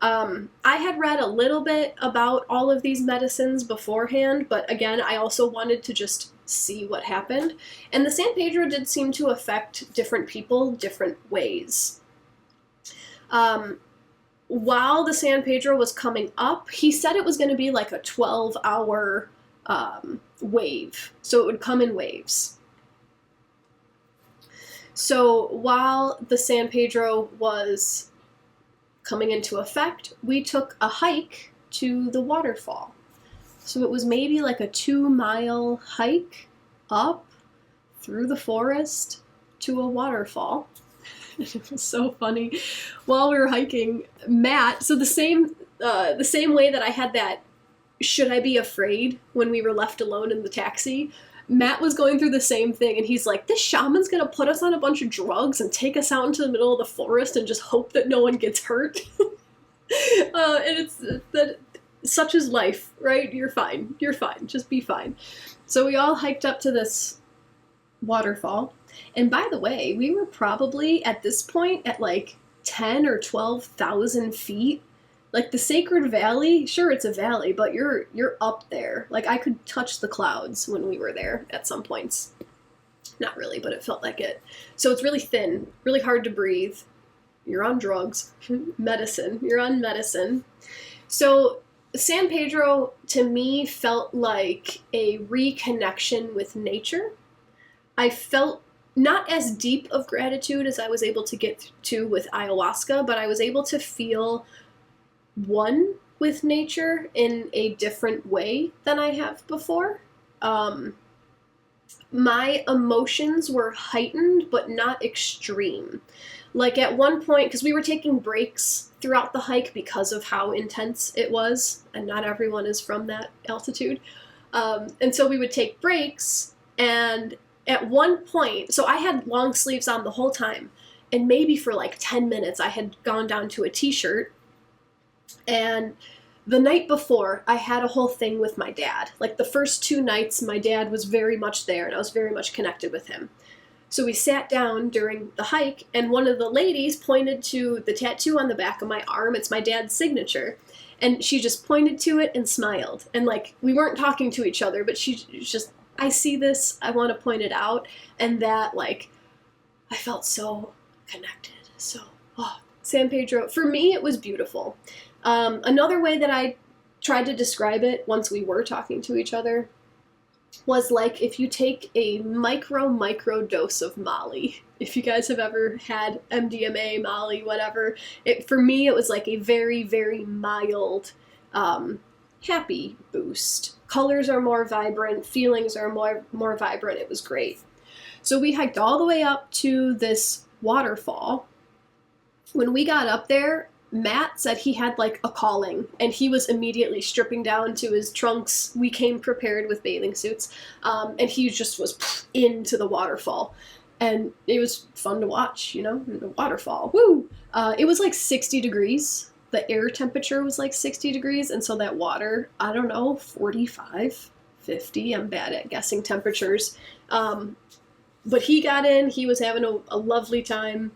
I had read a little bit about all of these medicines beforehand, but again, I also wanted to just see what happened. And the San Pedro did seem to affect different people different ways. While the San Pedro was coming up, he said it was going to be like a 12-hour wave. So it would come in waves. So while the San Pedro was coming into effect, we took a hike to the waterfall. So it was maybe like a 2-mile hike up through the forest to a waterfall. It was so funny. While we were hiking, Matt, so the same way that I had that should I be afraid when we were left alone in the taxi, Matt was going through the same thing, and he's like, this shaman's gonna put us on a bunch of drugs and take us out into the middle of the forest and just hope that no one gets hurt. And it's that such is life, right? You're fine. Just be fine. So we all hiked up to this waterfall. And by the way, we were probably at this point at like 10 or 12,000 feet. Like the Sacred Valley, sure, it's a valley, but you're up there. Like I could touch the clouds when we were there at some points. Not really, but it felt like it. So it's really thin, really hard to breathe. You're on drugs, medicine. You're on medicine. So San Pedro, to me, felt like a reconnection with nature. I felt not as deep of gratitude as I was able to get to with ayahuasca, but I was able to feel one with nature in a different way than I have before. My emotions were heightened, but not extreme. Like at one point, because we were taking breaks throughout the hike because of how intense it was, and not everyone is from that altitude. And so we would take breaks, and at one point, so I had long sleeves on the whole time, and maybe for like 10 minutes I had gone down to a t-shirt. And the night before, I had a whole thing with my dad. Like the first 2 nights, my dad was very much there, and I was very much connected with him. So we sat down during the hike, and one of the ladies pointed to the tattoo on the back of my arm. It's my dad's signature. And she just pointed to it and smiled. And like, we weren't talking to each other, but she just, I see this, I want to point it out. And that, like, I felt so connected. So, San Pedro, for me, it was beautiful. Another way that I tried to describe it once we were talking to each other was like if you take a micro dose of Molly. If you guys have ever had MDMA, Molly, whatever, for me it was like a very, very mild, happy boost. Colors are more vibrant, feelings are more vibrant. It was great. So we hiked all the way up to this waterfall. When we got up there, Matt said he had like a calling, and he was immediately stripping down to his trunks. We came prepared with bathing suits, and he just was into the waterfall. And it was fun to watch, you know, the waterfall. Woo! It was like 60 degrees. The air temperature was like 60 degrees, and so that water, I don't know, 45, 50. I'm bad at guessing temperatures. But he got in. He was having a lovely time.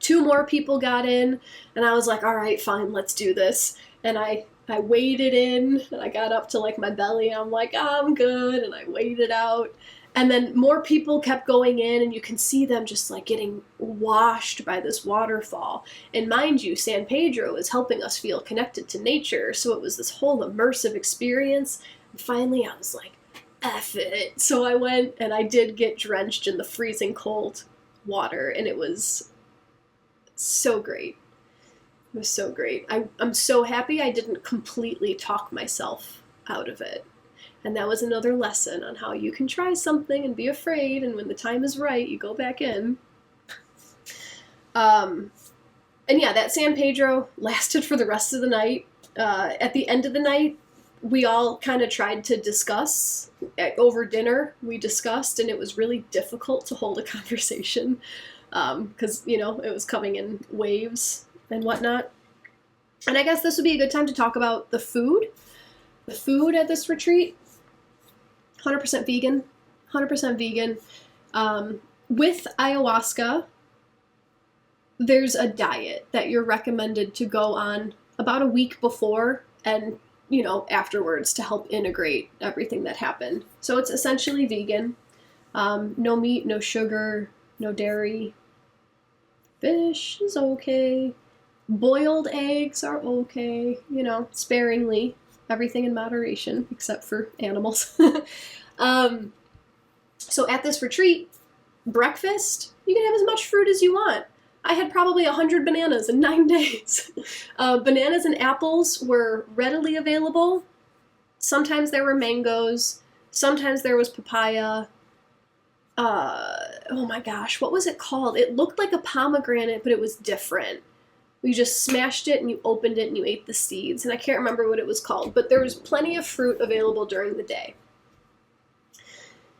2 more people got in, and I was like, all right, fine, let's do this. And I waded in, and I got up to like my belly, and I'm like, I'm good, and I waded out. And then more people kept going in, and you can see them just like getting washed by this waterfall. And mind you, San Pedro is helping us feel connected to nature, so it was this whole immersive experience. And finally, I was like, F it. So I went, and I did get drenched in the freezing cold water, and it was so great. It was so great. I'm so happy I didn't completely talk myself out of it. And that was another lesson on how you can try something and be afraid, and when the time is right, you go back in. And yeah, that San Pedro lasted for the rest of the night. At the end of the night, we all kind of tried to discuss. Over dinner, we discussed, and it was really difficult to hold a conversation because, you know, it was coming in waves and whatnot. And I guess this would be a good time to talk about the food. The food at this retreat. 100% vegan, 100% vegan. With ayahuasca, there's a diet that you're recommended to go on about a week before and, you know, afterwards to help integrate everything that happened. So it's essentially vegan. No meat, no sugar, no dairy. Fish is okay. Boiled eggs are okay, you know, sparingly. Everything in moderation, except for animals. So at this retreat, breakfast, you can have as much fruit as you want. I had probably 100 bananas in 9 days. Bananas and apples were readily available. Sometimes there were mangoes. Sometimes there was papaya. Oh my gosh, what was it called? It looked like a pomegranate, but it was different. You just smashed it and you opened it and you ate the seeds. And I can't remember what it was called, but there was plenty of fruit available during the day.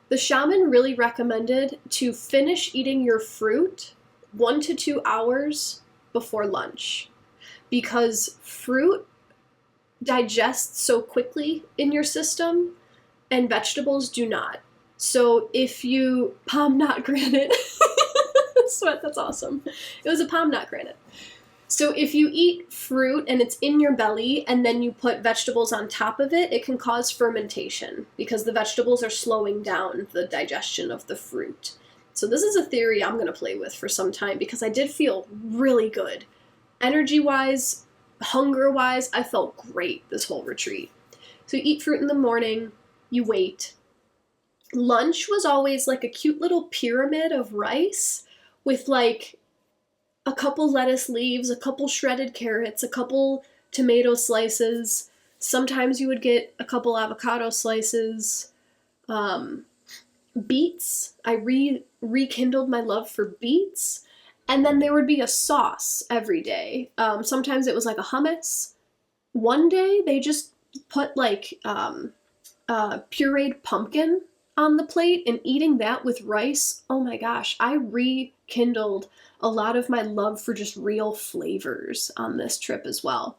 The shaman really recommended to finish eating your fruit 1 to 2 hours before lunch, because fruit digests so quickly in your system and vegetables do not. So if you, palm nut granite, sweat, that's awesome. It was a palm nut granite. So if you eat fruit and it's in your belly and then you put vegetables on top of it, it can cause fermentation because the vegetables are slowing down the digestion of the fruit. So this is a theory I'm going to play with for some time because I did feel really good. Energy-wise, hunger-wise, I felt great this whole retreat. So you eat fruit in the morning, you wait. Lunch was always like a cute little pyramid of rice with like a couple lettuce leaves, a couple shredded carrots, a couple tomato slices. Sometimes you would get a couple avocado slices. Beets. I rekindled my love for beets. And then there would be a sauce every day. Sometimes it was like a hummus. One day they just put like pureed pumpkin on the plate, and eating that with rice, oh my gosh, I rekindled a lot of my love for just real flavors on this trip as well.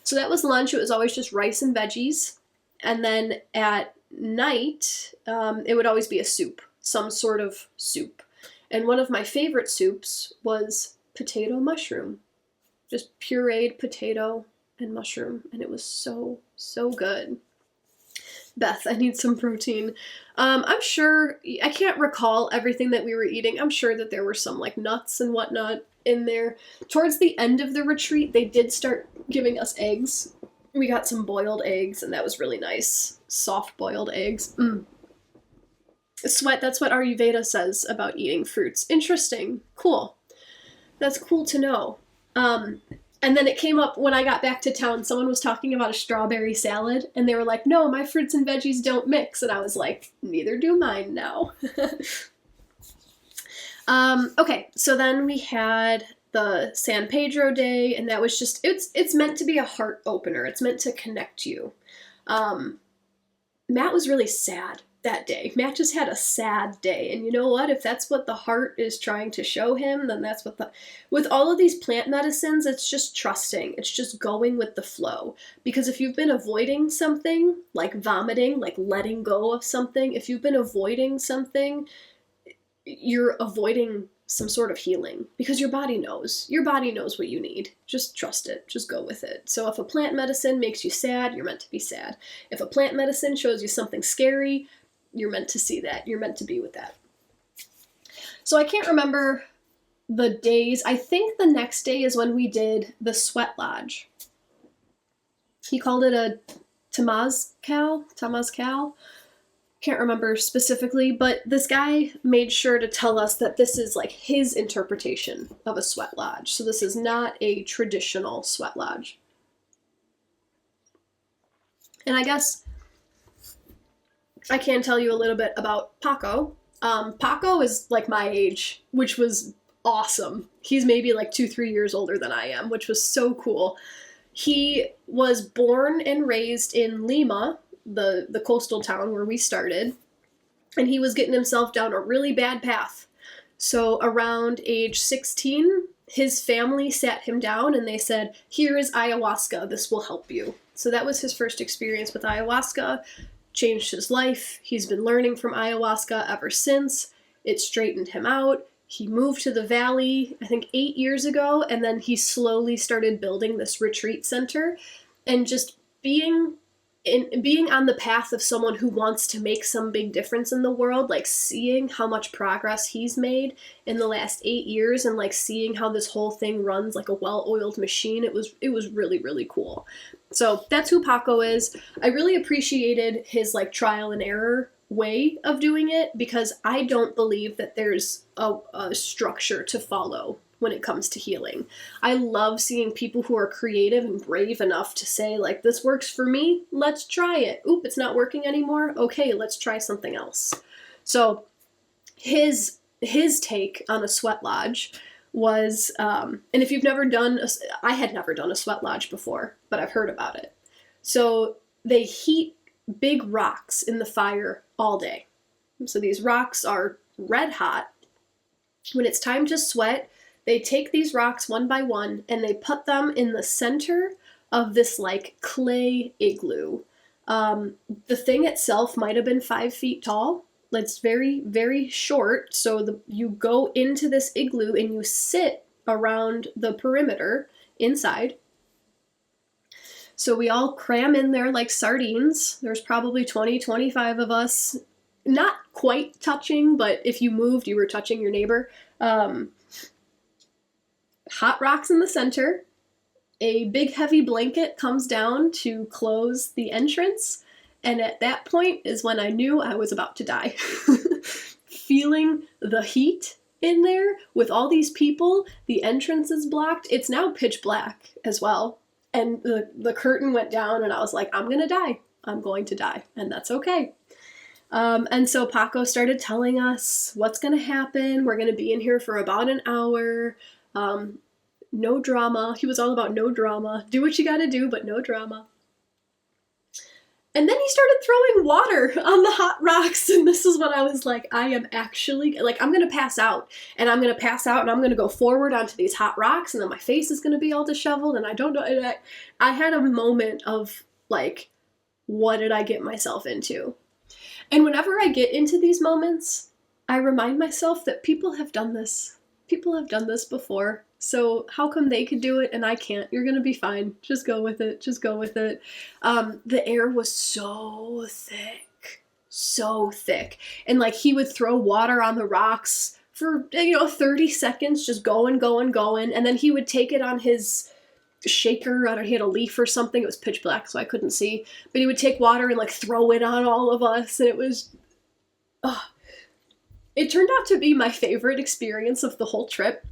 So that was lunch. It was always just rice and veggies. And then at night, it would always be a soup, some sort of soup. And one of my favorite soups was potato mushroom. Just pureed potato and mushroom. And it was so, so good. Beth, I need some protein. I'm sure, I can't recall everything that we were eating. I'm sure that there were some like nuts and whatnot in there. Towards the end of the retreat, they did start giving us eggs. We got some boiled eggs, and that was really nice. Soft boiled eggs. Sweat, that's what Ayurveda says about eating fruits. Interesting. Cool. That's cool to know. And then it came up when I got back to town, someone was talking about a strawberry salad, and they were like, no, my fruits and veggies don't mix. And I was like, neither do mine now. Okay, so then we had the San Pedro day, and that was just, it's meant to be a heart opener. It's meant to connect you. Matt was really sad that day. Matt just had a sad day. And you know what? If that's what the heart is trying to show him, then that's what with all of these plant medicines, it's just trusting. It's just going with the flow. Because if you've been avoiding something, like vomiting, like letting go of something, if you've been avoiding something, you're avoiding some sort of healing. Because your body knows. Your body knows what you need. Just trust it. Just go with it. So if a plant medicine makes you sad, you're meant to be sad. If a plant medicine shows you something scary, you're meant to see that. You're meant to be with that. So I can't remember the days. I think the next day is when we did the sweat lodge. He called it a Temazcal. Can't remember specifically, but this guy made sure to tell us that this is like his interpretation of a sweat lodge. So this is not a traditional sweat lodge. And I guess I can tell you a little bit about Paco. Paco is like my age, which was awesome. He's maybe like 2-3 years older than I am, which was so cool. He was born and raised in Lima, the coastal town where we started, and he was getting himself down a really bad path. So around age 16, his family sat him down and they said, here is ayahuasca, this will help you. So that was his first experience with ayahuasca, changed his life. He's been learning from ayahuasca ever since. It straightened him out. He moved to the valley, I think 8 years ago, and then he slowly started building this retreat center, and just being on the path of someone who wants to make some big difference in the world, like seeing how much progress he's made in the last 8 years, and like seeing how this whole thing runs like a well-oiled machine. It was really, really cool. So that's who Paco is. I really appreciated his like trial and error way of doing it, because I don't believe that there's a structure to follow when it comes to healing. I love seeing people who are creative and brave enough to say, like, this works for me, let's try it. Oop, it's not working anymore. Okay, let's try something else. So his take on a sweat lodge was, and if you've never done, I had never done a sweat lodge before, but I've heard about it. So they heat big rocks in the fire all day. So these rocks are red hot. When it's time to sweat, they take these rocks one by one and they put them in the center of this like clay igloo. The thing itself might have been 5 feet tall. It's very, very short. So you go into this igloo and you sit around the perimeter inside. So we all cram in there like sardines. There's probably 20, 25 of us, not quite touching, but if you moved, you were touching your neighbor. Hot rocks in the center. A big heavy blanket comes down to close the entrance. And at that point is when I knew I was about to die. Feeling the heat in there with all these people, the entrance is blocked. It's now pitch black as well. And the curtain went down and I was like, I'm gonna die. I'm going to die. And that's okay. And so Paco started telling us what's gonna happen. We're gonna be in here for about an hour. No drama. He was all about no drama. Do what you gotta do, but no drama. And then he started throwing water on the hot rocks. And this is when I was like, I am actually, like, I'm going to pass out. And I'm going to pass out and I'm going to go forward onto these hot rocks. And then my face is going to be all disheveled. And I don't know. And I had a moment of like, what did I get myself into? And whenever I get into these moments, I remind myself that people have done this. People have done this before. So how come they could do it and I can't? You're going to be fine. Just go with it. Just go with it. The air was so thick. So thick. And like he would throw water on the rocks for, 30 seconds, just going. And then he would take it on his shaker. I don't know, he had a leaf or something. It was pitch black, so I couldn't see. But he would take water and like throw it on all of us. And it was, it turned out to be my favorite experience of the whole trip.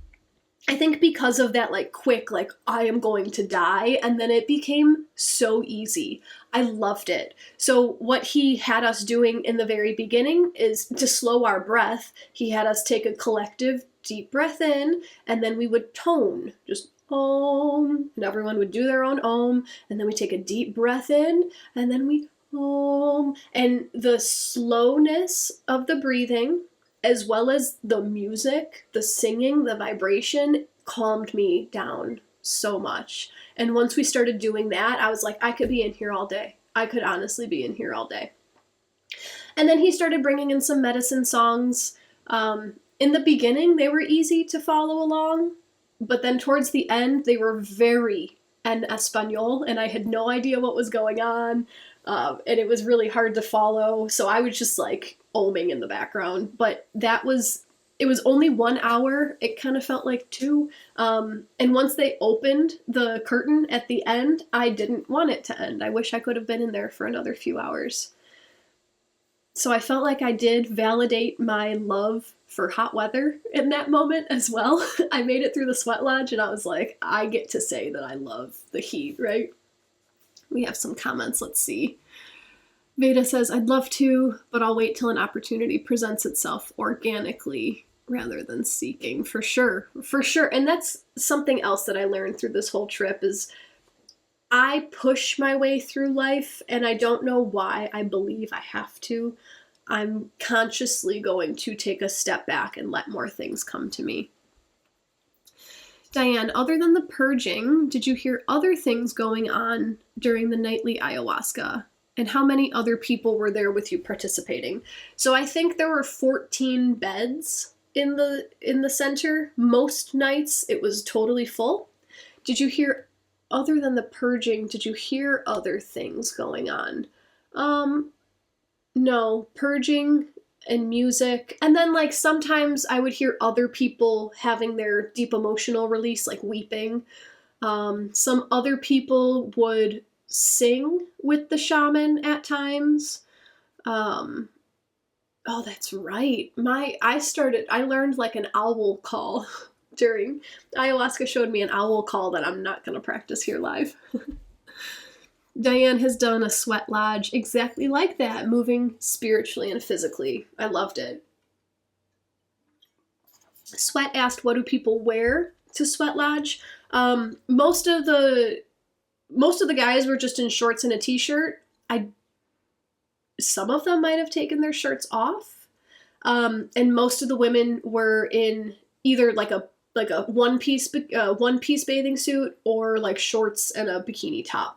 I think because of that, like, quick, like, I am going to die, and then it became so easy. I loved it. So what he had us doing in the very beginning is to slow our breath. He had us take a collective deep breath in, and then we would tone, just Om, and everyone would do their own Om, and then we take a deep breath in, and then we Om, and the slowness of the breathing, as well as the music, the singing, the vibration, calmed me down so much. And once we started doing that, I was like, I could be in here all day. I could honestly be in here all day. And then he started bringing in some medicine songs. In the beginning, they were easy to follow along, but then towards the end, they were very en español, and I had no idea what was going on. And it was really hard to follow. So I was just like oming in the background. But it was only 1 hour. It kind of felt like 2. And once they opened the curtain at the end, I didn't want it to end. I wish I could have been in there for another few hours. So I felt like I did validate my love for hot weather in that moment as well. I made it through the sweat lodge and I was like, I get to say that I love the heat, right? We have some comments. Let's see. Veda says, I'd love to, but I'll wait till an opportunity presents itself organically rather than seeking. For sure. For sure. And that's something else that I learned through this whole trip is I push my way through life and I don't know why I believe I have to. I'm consciously going to take a step back and let more things come to me. Diane, other than the purging, did you hear other things going on during the nightly ayahuasca? And how many other people were there with you participating? So I think there were 14 beds in the center. Most nights it was totally full. Did you hear, other than the purging, did you hear other things going on? No, purging and music. And then like sometimes I would hear other people having their deep emotional release, like weeping. Some other people would sing with the shaman at times. Oh, that's right. I learned like an owl call during ayahuasca showed me an owl call that I'm not going to practice here live. Diane has done a sweat lodge exactly like that, moving spiritually and physically. I loved it. Sweat asked, what do people wear to sweat lodge? Most of the guys were just in shorts and a t-shirt. Some of them might have taken their shirts off. And most of the women were in either like a one-piece bathing suit or like shorts and a bikini top.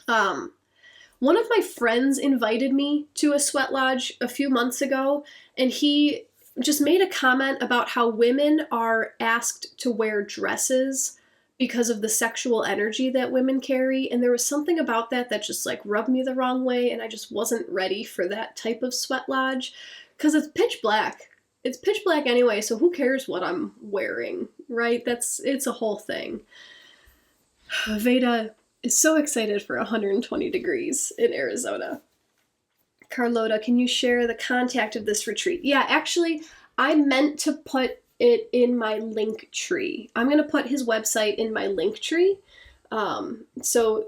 One of my friends invited me to a sweat lodge a few months ago, and he just made a comment about how women are asked to wear dresses because of the sexual energy that women carry. And there was something about that just like rubbed me the wrong way. And I just wasn't ready for that type of sweat lodge because it's pitch black. It's pitch black anyway. So who cares what I'm wearing, right? It's a whole thing. Veda is so excited for 120 degrees in Arizona. Carlota, can you share the contact of this retreat? Yeah, actually, I meant to put it in my link tree. I'm going to put his website in my link tree. So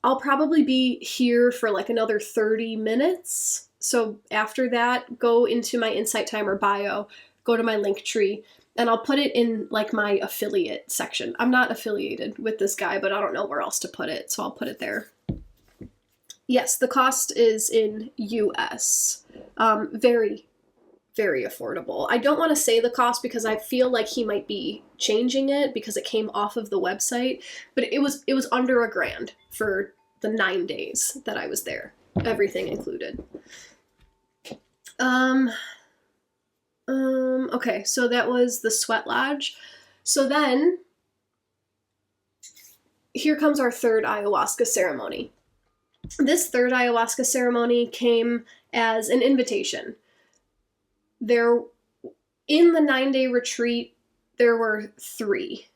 I'll probably be here for like another 30 minutes. So after that, go into my Insight Timer bio, go to my link tree, and I'll put it in like my affiliate section. I'm not affiliated with this guy, but I don't know where else to put it, so I'll put it there. Yes, the cost is in US. Very, very affordable. I don't want to say the cost because I feel like he might be changing it because it came off of the website, but it was under $1,000 for the 9 days that I was there, everything included. Okay, so that was the sweat lodge. So then here comes our third ayahuasca ceremony. This third ayahuasca ceremony came as an invitation. In the 9-day retreat, there were 3.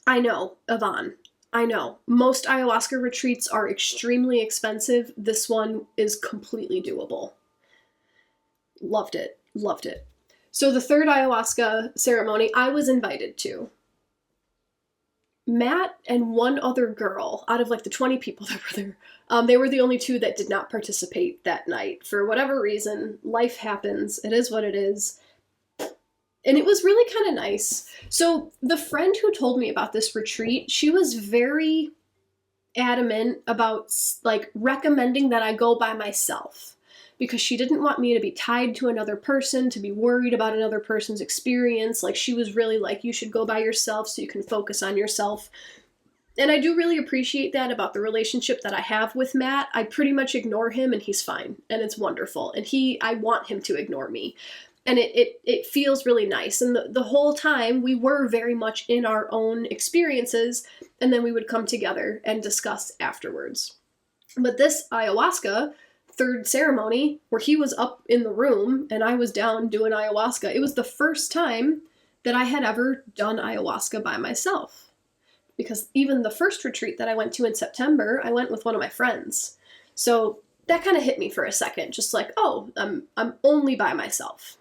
I know, Yvonne. I know. Most ayahuasca retreats are extremely expensive. This one is completely doable. Loved it. Loved it. So the third ayahuasca ceremony I was invited to. Matt and one other girl out of like the 20 people that were there, they were the only 2 that did not participate that night. For whatever reason, life happens. It is what it is. And it was really kind of nice. So the friend who told me about this retreat, she was very adamant about like recommending that I go by myself because she didn't want me to be tied to another person, to be worried about another person's experience. Like she was really like, you should go by yourself so you can focus on yourself. And I do really appreciate that about the relationship that I have with Matt. I pretty much ignore him and he's fine and it's wonderful. And I want him to ignore me. And it feels really nice. And the whole time we were very much in our own experiences and then we would come together and discuss afterwards. But this ayahuasca third ceremony, where he was up in the room and I was down doing ayahuasca, it was the first time that I had ever done ayahuasca by myself. Because even the first retreat that I went to in September, I went with one of my friends. So that kind of hit me for a second, just like, oh, I'm only by myself.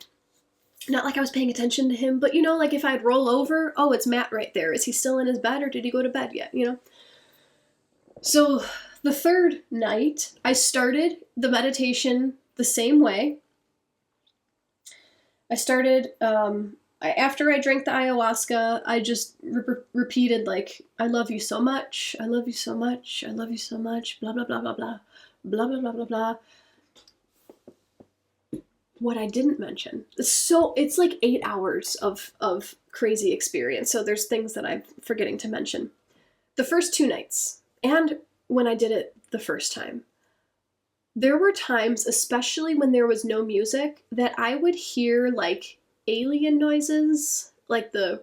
Not like I was paying attention to him, but like if I'd roll over, oh, it's Matt right there. Is he still in his bed or did he go to bed yet, So the third night, I started the meditation the same way. I started, after I drank the ayahuasca, I just repeated, like, I love you so much, I love you so much, I love you so much, blah, blah, blah, blah, blah, blah, blah, blah, blah, blah. What I didn't mention, it's like 8 hours of crazy experience, so there's things that I'm forgetting to mention. The first 2 nights, and when I did it the first time, there were times, especially when there was no music, that I would hear like alien noises, like the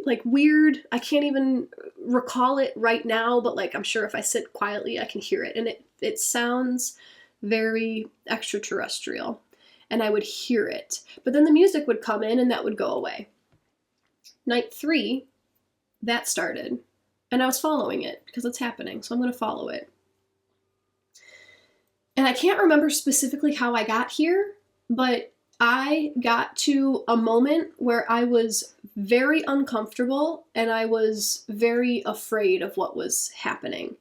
like weird, I can't even recall it right now, but like I'm sure if I sit quietly I can hear it, and it sounds very extraterrestrial, and I would hear it. But then the music would come in and that would go away. Night 3, that started, and I was following it because it's happening, so I'm going to follow it. And I can't remember specifically how I got here, but I got to a moment where I was very uncomfortable and I was very afraid of what was happening.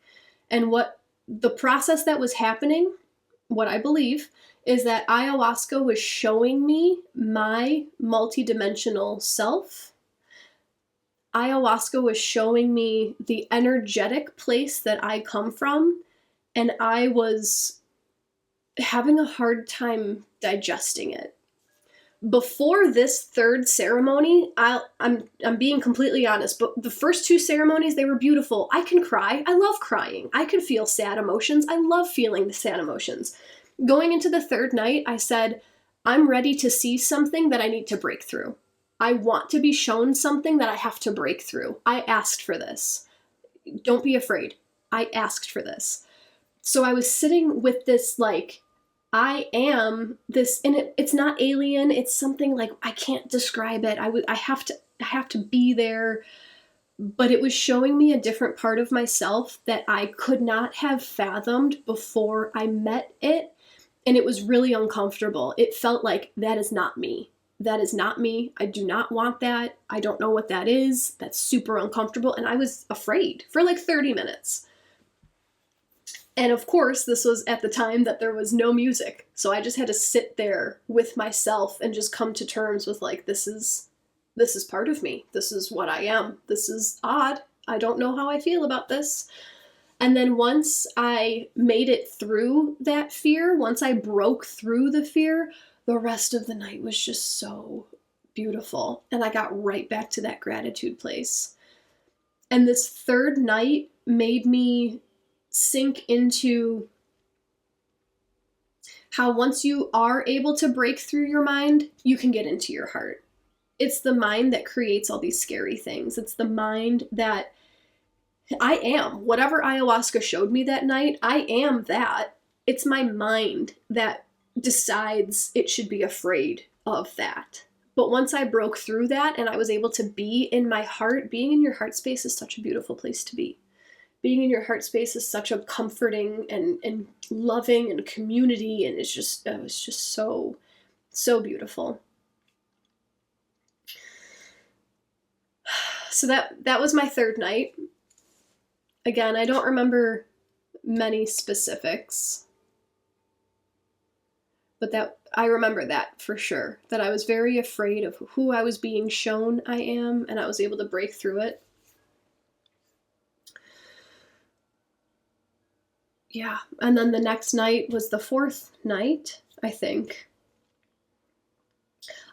And what the process that was happening, what I believe, is that ayahuasca was showing me my multidimensional self. Ayahuasca was showing me the energetic place that I come from, and I was having a hard time digesting it. Before this third ceremony, I'm being completely honest, but the first 2 ceremonies, they were beautiful. I can cry. I love crying. I can feel sad emotions. I love feeling the sad emotions. Going into the third night, I said, I'm ready to see something that I need to break through. I want to be shown something that I have to break through. I asked for this. Don't be afraid. I asked for this. So I was sitting with this, like, I am this, and it's not alien. It's something like, I can't describe it. I have to be there, but it was showing me a different part of myself that I could not have fathomed before I met it. And it was really uncomfortable. It felt like, that is not me. That is not me. I do not want that. I don't know what that is. That's super uncomfortable. And I was afraid for like 30 minutes. And of course, this was at the time that there was no music. So I just had to sit there with myself and just come to terms with, like, this is part of me. This is what I am. This is odd. I don't know how I feel about this. And then once I made it through that fear, once I broke through the fear, the rest of the night was just so beautiful. And I got right back to that gratitude place. And this third night made me sink into how once you are able to break through your mind, you can get into your heart. It's the mind that creates all these scary things. It's the mind that I am. Whatever ayahuasca showed me that night, I am that. It's my mind that decides it should be afraid of that. But once I broke through that and I was able to be in my heart, being in your heart space is such a beautiful place to be. Being in your heart space is such a comforting and loving and community, and it was just so, so beautiful. So that was my third night. Again, I don't remember many specifics, but that I remember that for sure, that I was very afraid of who I was being shown I am, and I was able to break through it. Yeah, and then the next night was the 4th night, I think.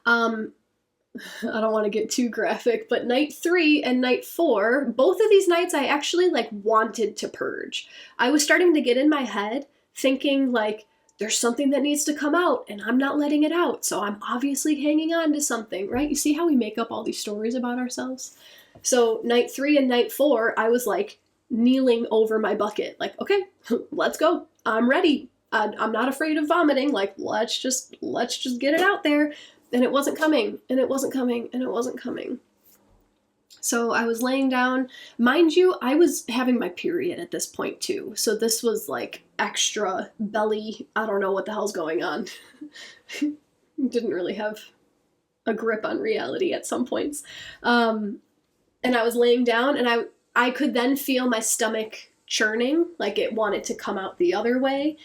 I don't want to get too graphic, but night 3 and night 4, both of these nights I actually like wanted to purge. I was starting to get in my head thinking like, there's something that needs to come out and I'm not letting it out, so I'm obviously hanging on to something, right? You see how we make up all these stories about ourselves? So night 3 and night 4, I was like, kneeling over my bucket. Like, okay, let's go. I'm ready. I'm not afraid of vomiting. Like, let's just get it out there. And it wasn't coming, and it wasn't coming, and it wasn't coming. So I was laying down. Mind you, I was having my period at this point too. So this was like extra belly. I don't know what the hell's going on. Didn't really have a grip on reality at some points. And I was laying down, and I could then feel my stomach churning, like it wanted to come out the other way.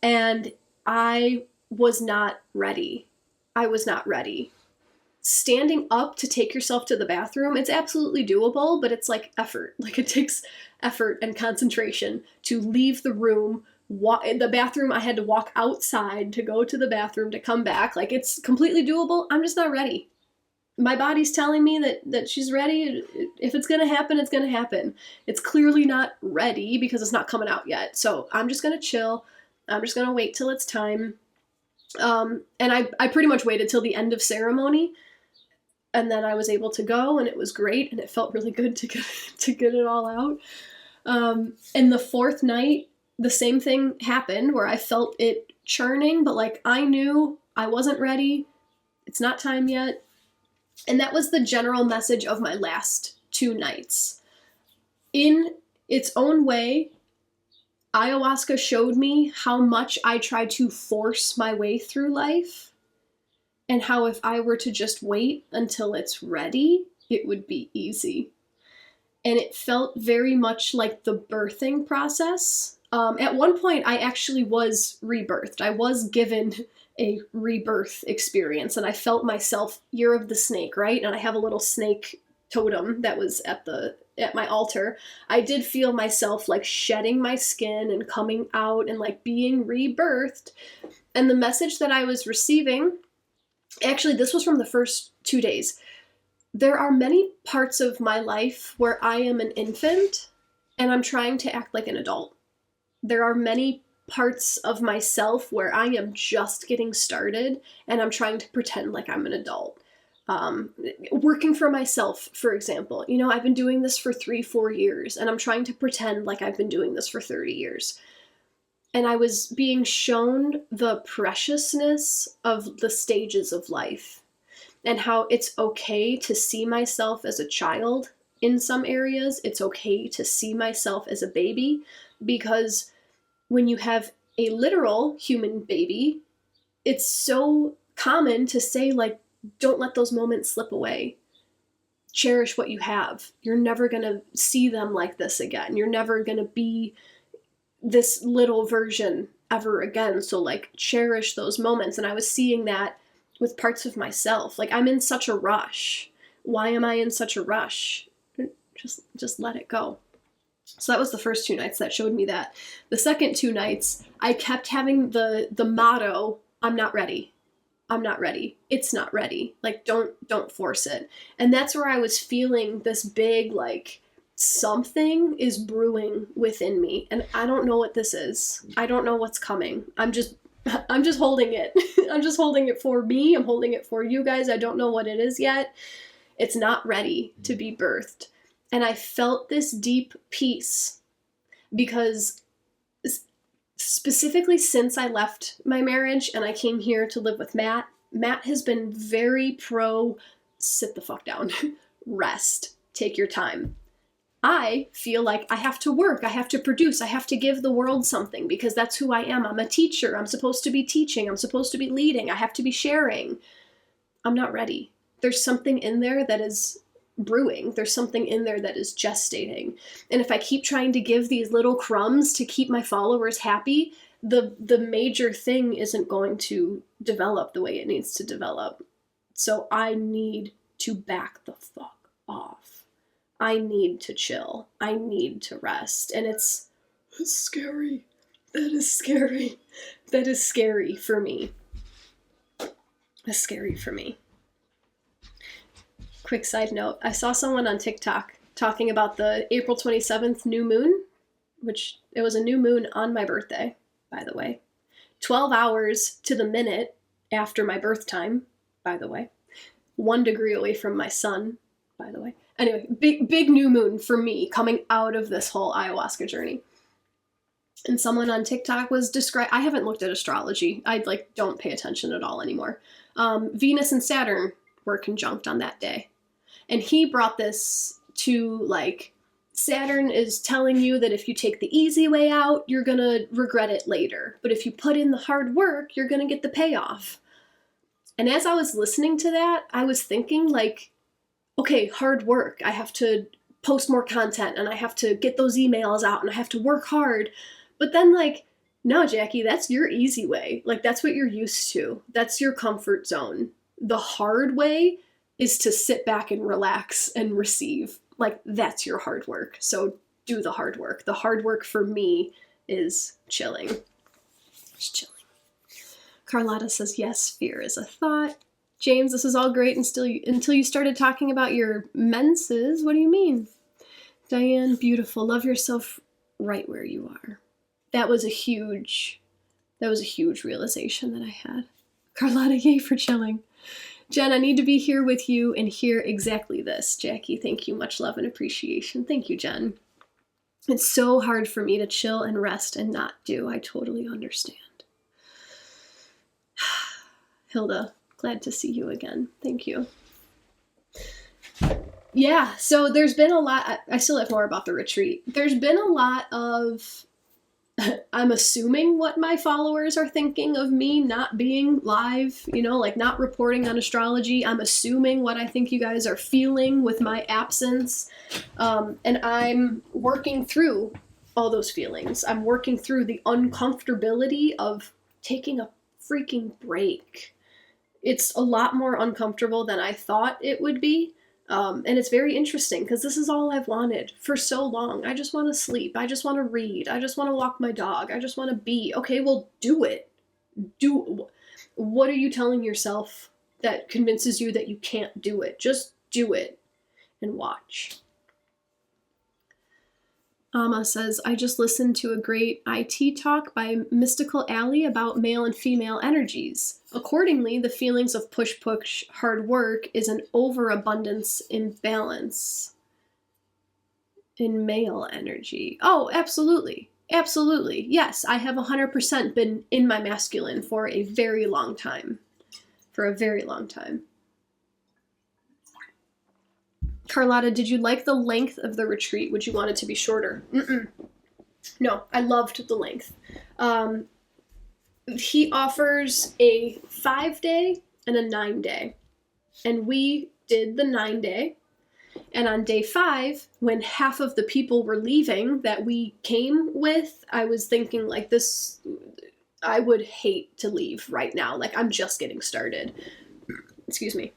And I was not ready. I was not ready. Standing up to take yourself to the bathroom, it's absolutely doable, but it's like effort. Like, it takes effort and concentration to leave the room. The bathroom, I had to walk outside to go to the bathroom to come back. Like, it's completely doable. I'm just not ready. My body's telling me that she's ready. If it's going to happen, it's going to happen. It's clearly not ready because it's not coming out yet. So I'm just going to chill. I'm just going to wait till it's time. And I pretty much waited till the end of ceremony, and then I was able to go, and it was great, and it felt really good to get it all out. And the fourth night, the same thing happened where I felt it churning, but like, I knew I wasn't ready. It's not time yet. And that was the general message of my last 2 nights. In its own way, ayahuasca showed me how much I tried to force my way through life, and how if I were to just wait until it's ready, it would be easy. And it felt very much like the birthing process. At one point, I actually was rebirthed. I was given a rebirth experience, and I felt myself, year of the snake, right? And I have a little snake totem that was at my altar. I did feel myself like shedding my skin and coming out and like being rebirthed. And the message that I was receiving, actually, this was from the first 2 days. There are many parts of my life where I am an infant and I'm trying to act like an adult. There are many parts of myself where I am just getting started and I'm trying to pretend like I'm an adult. Working for myself, for example, I've been doing this for 3-4 years, and I'm trying to pretend like I've been doing this for 30 years. And I was being shown the preciousness of the stages of life, and how it's okay to see myself as a child in some areas. It's okay to see myself as a baby, because when you have a literal human baby, it's so common to say, like, don't let those moments slip away. Cherish what you have. You're never going to see them like this again. You're never going to be this little version ever again. So, like, cherish those moments. And I was seeing that with parts of myself. Like, I'm in such a rush. Why am I in such a rush? Just let it go. So that was the first 2 nights that showed me that. The second 2 nights, I kept having the motto, I'm not ready. I'm not ready. It's not ready. Like, don't force it. And that's where I was feeling this big, like, something is brewing within me. And I don't know what this is. I don't know what's coming. I'm just holding it. I'm just holding it for me. I'm holding it for you guys. I don't know what it is yet. It's not ready to be birthed. And I felt this deep peace because specifically since I left my marriage and I came here to live with Matt has been very pro sit the fuck down, rest, take your time. I feel like I have to work, I have to produce, I have to give the world something because that's who I am. I'm a teacher. I'm supposed to be teaching. I'm supposed to be leading. I have to be sharing. I'm not ready. There's something in there that is brewing. There's something in there that is gestating. And if I keep trying to give these little crumbs to keep my followers happy, the major thing isn't going to develop the way it needs to develop. So I need to back the fuck off. I need to chill. I need to rest. And it's scary. That is scary. That is scary for me. That's scary for me. Quick side note, I saw someone on TikTok talking about the April 27th new moon, which it was a new moon on my birthday, by the way. 12 hours to the minute after my birth time, by the way. 1 degree away from my sun, by the way. Anyway, big new moon for me coming out of this whole ayahuasca journey. And someone on TikTok was I haven't looked at astrology. I don't pay attention at all anymore. Venus and Saturn were conjunct on that day. And he brought this to Saturn is telling you that if you take the easy way out, you're going to regret it later. But if you put in the hard work, you're going to get the payoff. And as I was listening to that, I was thinking okay, hard work. I have to post more content and I have to get those emails out and I have to work hard. But then no, Jackie, that's your easy way. That's what you're used to. That's your comfort zone. The hard way is to sit back and relax and receive. That's your hard work. So do the hard work. The hard work for me is chilling. Just chilling. Carlotta says, yes, fear is a thought. James, this is all great until you started talking about your menses. What do you mean? Diane, beautiful. Love yourself right where you are. That was a huge realization that I had. Carlotta, yay for chilling. Jen, I need to be here with you and hear exactly this. Jackie, thank you. Much love and appreciation. Thank you, Jen. It's so hard for me to chill and rest and not do. I totally understand. Hilda, glad to see you again. Thank you. Yeah, so there's been a lot. I still have more about the retreat. There's been a lot of, I'm assuming what my followers are thinking of me not being live, not reporting on astrology. I'm assuming what I think you guys are feeling with my absence. And I'm working through all those feelings. I'm working through the uncomfortability of taking a freaking break. It's a lot more uncomfortable than I thought it would be. And it's very interesting because this is all I've wanted for so long. I just want to sleep. I just want to read. I just want to walk my dog. I just want to be. Okay, well, do it. What are you telling yourself that convinces you that you can't do it? Just do it and watch. Amma says, I just listened to a great IT talk by Mystical Alley about male and female energies. Accordingly, the feelings of push, hard work is an overabundance imbalance in male energy. Oh, absolutely. Absolutely. Yes, I have 100% been in my masculine for a very long time. Carlotta, did you like the length of the retreat? Would you want it to be shorter? No, I loved the length. He offers a 5-day and a 9-day. And we did the 9-day. And on day 5, when half of the people were leaving that we came with, I was thinking this, I would hate to leave right now. I'm just getting started. Excuse me.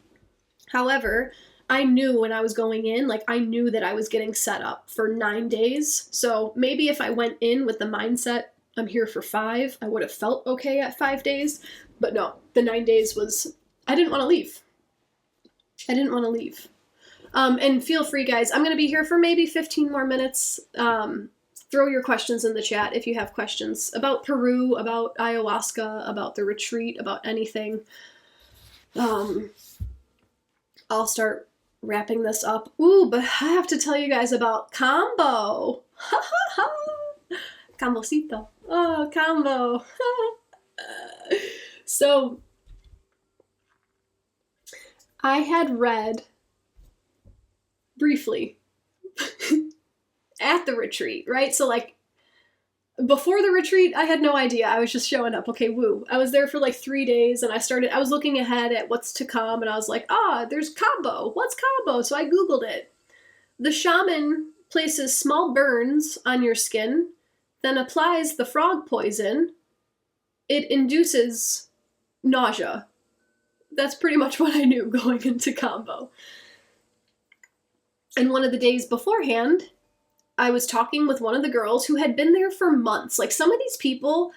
However, I knew when I was going in, I knew that I was getting set up for 9 days. So maybe if I went in with the mindset, I'm here for 5, I would have felt okay at 5 days. But no, the 9 days was, I didn't want to leave. And feel free, guys. I'm going to be here for maybe 15 more minutes. Throw your questions in the chat if you have questions about Peru, about ayahuasca, about the retreat, about anything. I'll start wrapping this up. Ooh, but I have to tell you guys about Kambo. Kambocito. Oh, Kambo. So, I had read briefly at the retreat, right? So before the retreat, I had no idea. I was just showing up. Okay, woo. I was there for 3 days and I was looking ahead at what's to come and I was like, there's Kambo. What's Kambo? So I Googled it. The shaman places small burns on your skin, then applies the frog poison. It induces nausea. That's pretty much what I knew going into Kambo. And one of the days beforehand, I was talking with one of the girls who had been there for months. Some of these people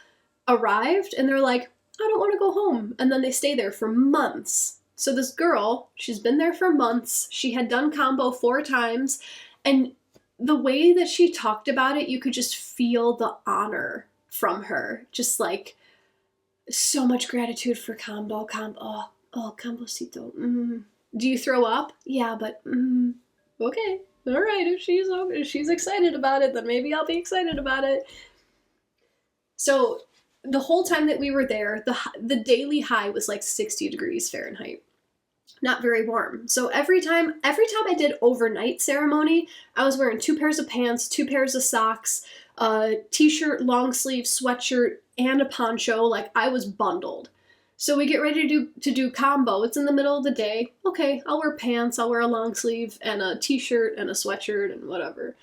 arrived and they're like, I don't want to go home. And then they stay there for months. So this girl, she's been there for months. She had done Kambo 4 times. And the way that she talked about it, you could just feel the honor from her. Just so much gratitude for Kambo. Oh, Kambocito. Do you throw up? Yeah, but okay, all right, if she's excited about it, then maybe I'll be excited about it. So the whole time that we were there, the daily high was like 60 degrees Fahrenheit. Not very warm. So every time I did overnight ceremony, I was wearing 2 pairs of pants, 2 pairs of socks, a t-shirt, long sleeve, sweatshirt, and a poncho. Like, I was bundled. So we get ready to do Kambo. It's in the middle of the day. Okay, I'll wear pants, I'll wear a long sleeve and a t-shirt and a sweatshirt and whatever.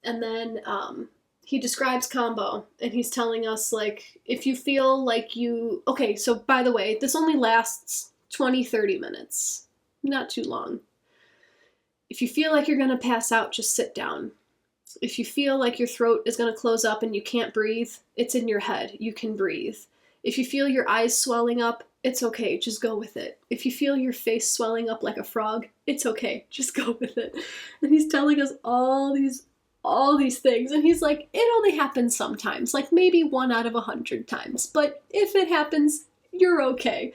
And then he describes Kambo, and he's telling us, like, if you feel like you... Okay, so by the way, this only lasts 20-30 minutes. Not too long. If you feel like you're going to pass out, just sit down. If you feel like your throat is going to close up and you can't breathe, it's in your head. You can breathe. If you feel your eyes swelling up, it's okay. Just go with it. If you feel your face swelling up like a frog, it's okay. Just go with it. And he's telling us all these things, and he's like, it only happens sometimes, like maybe 1 out of 100 times, but if it happens, you're okay.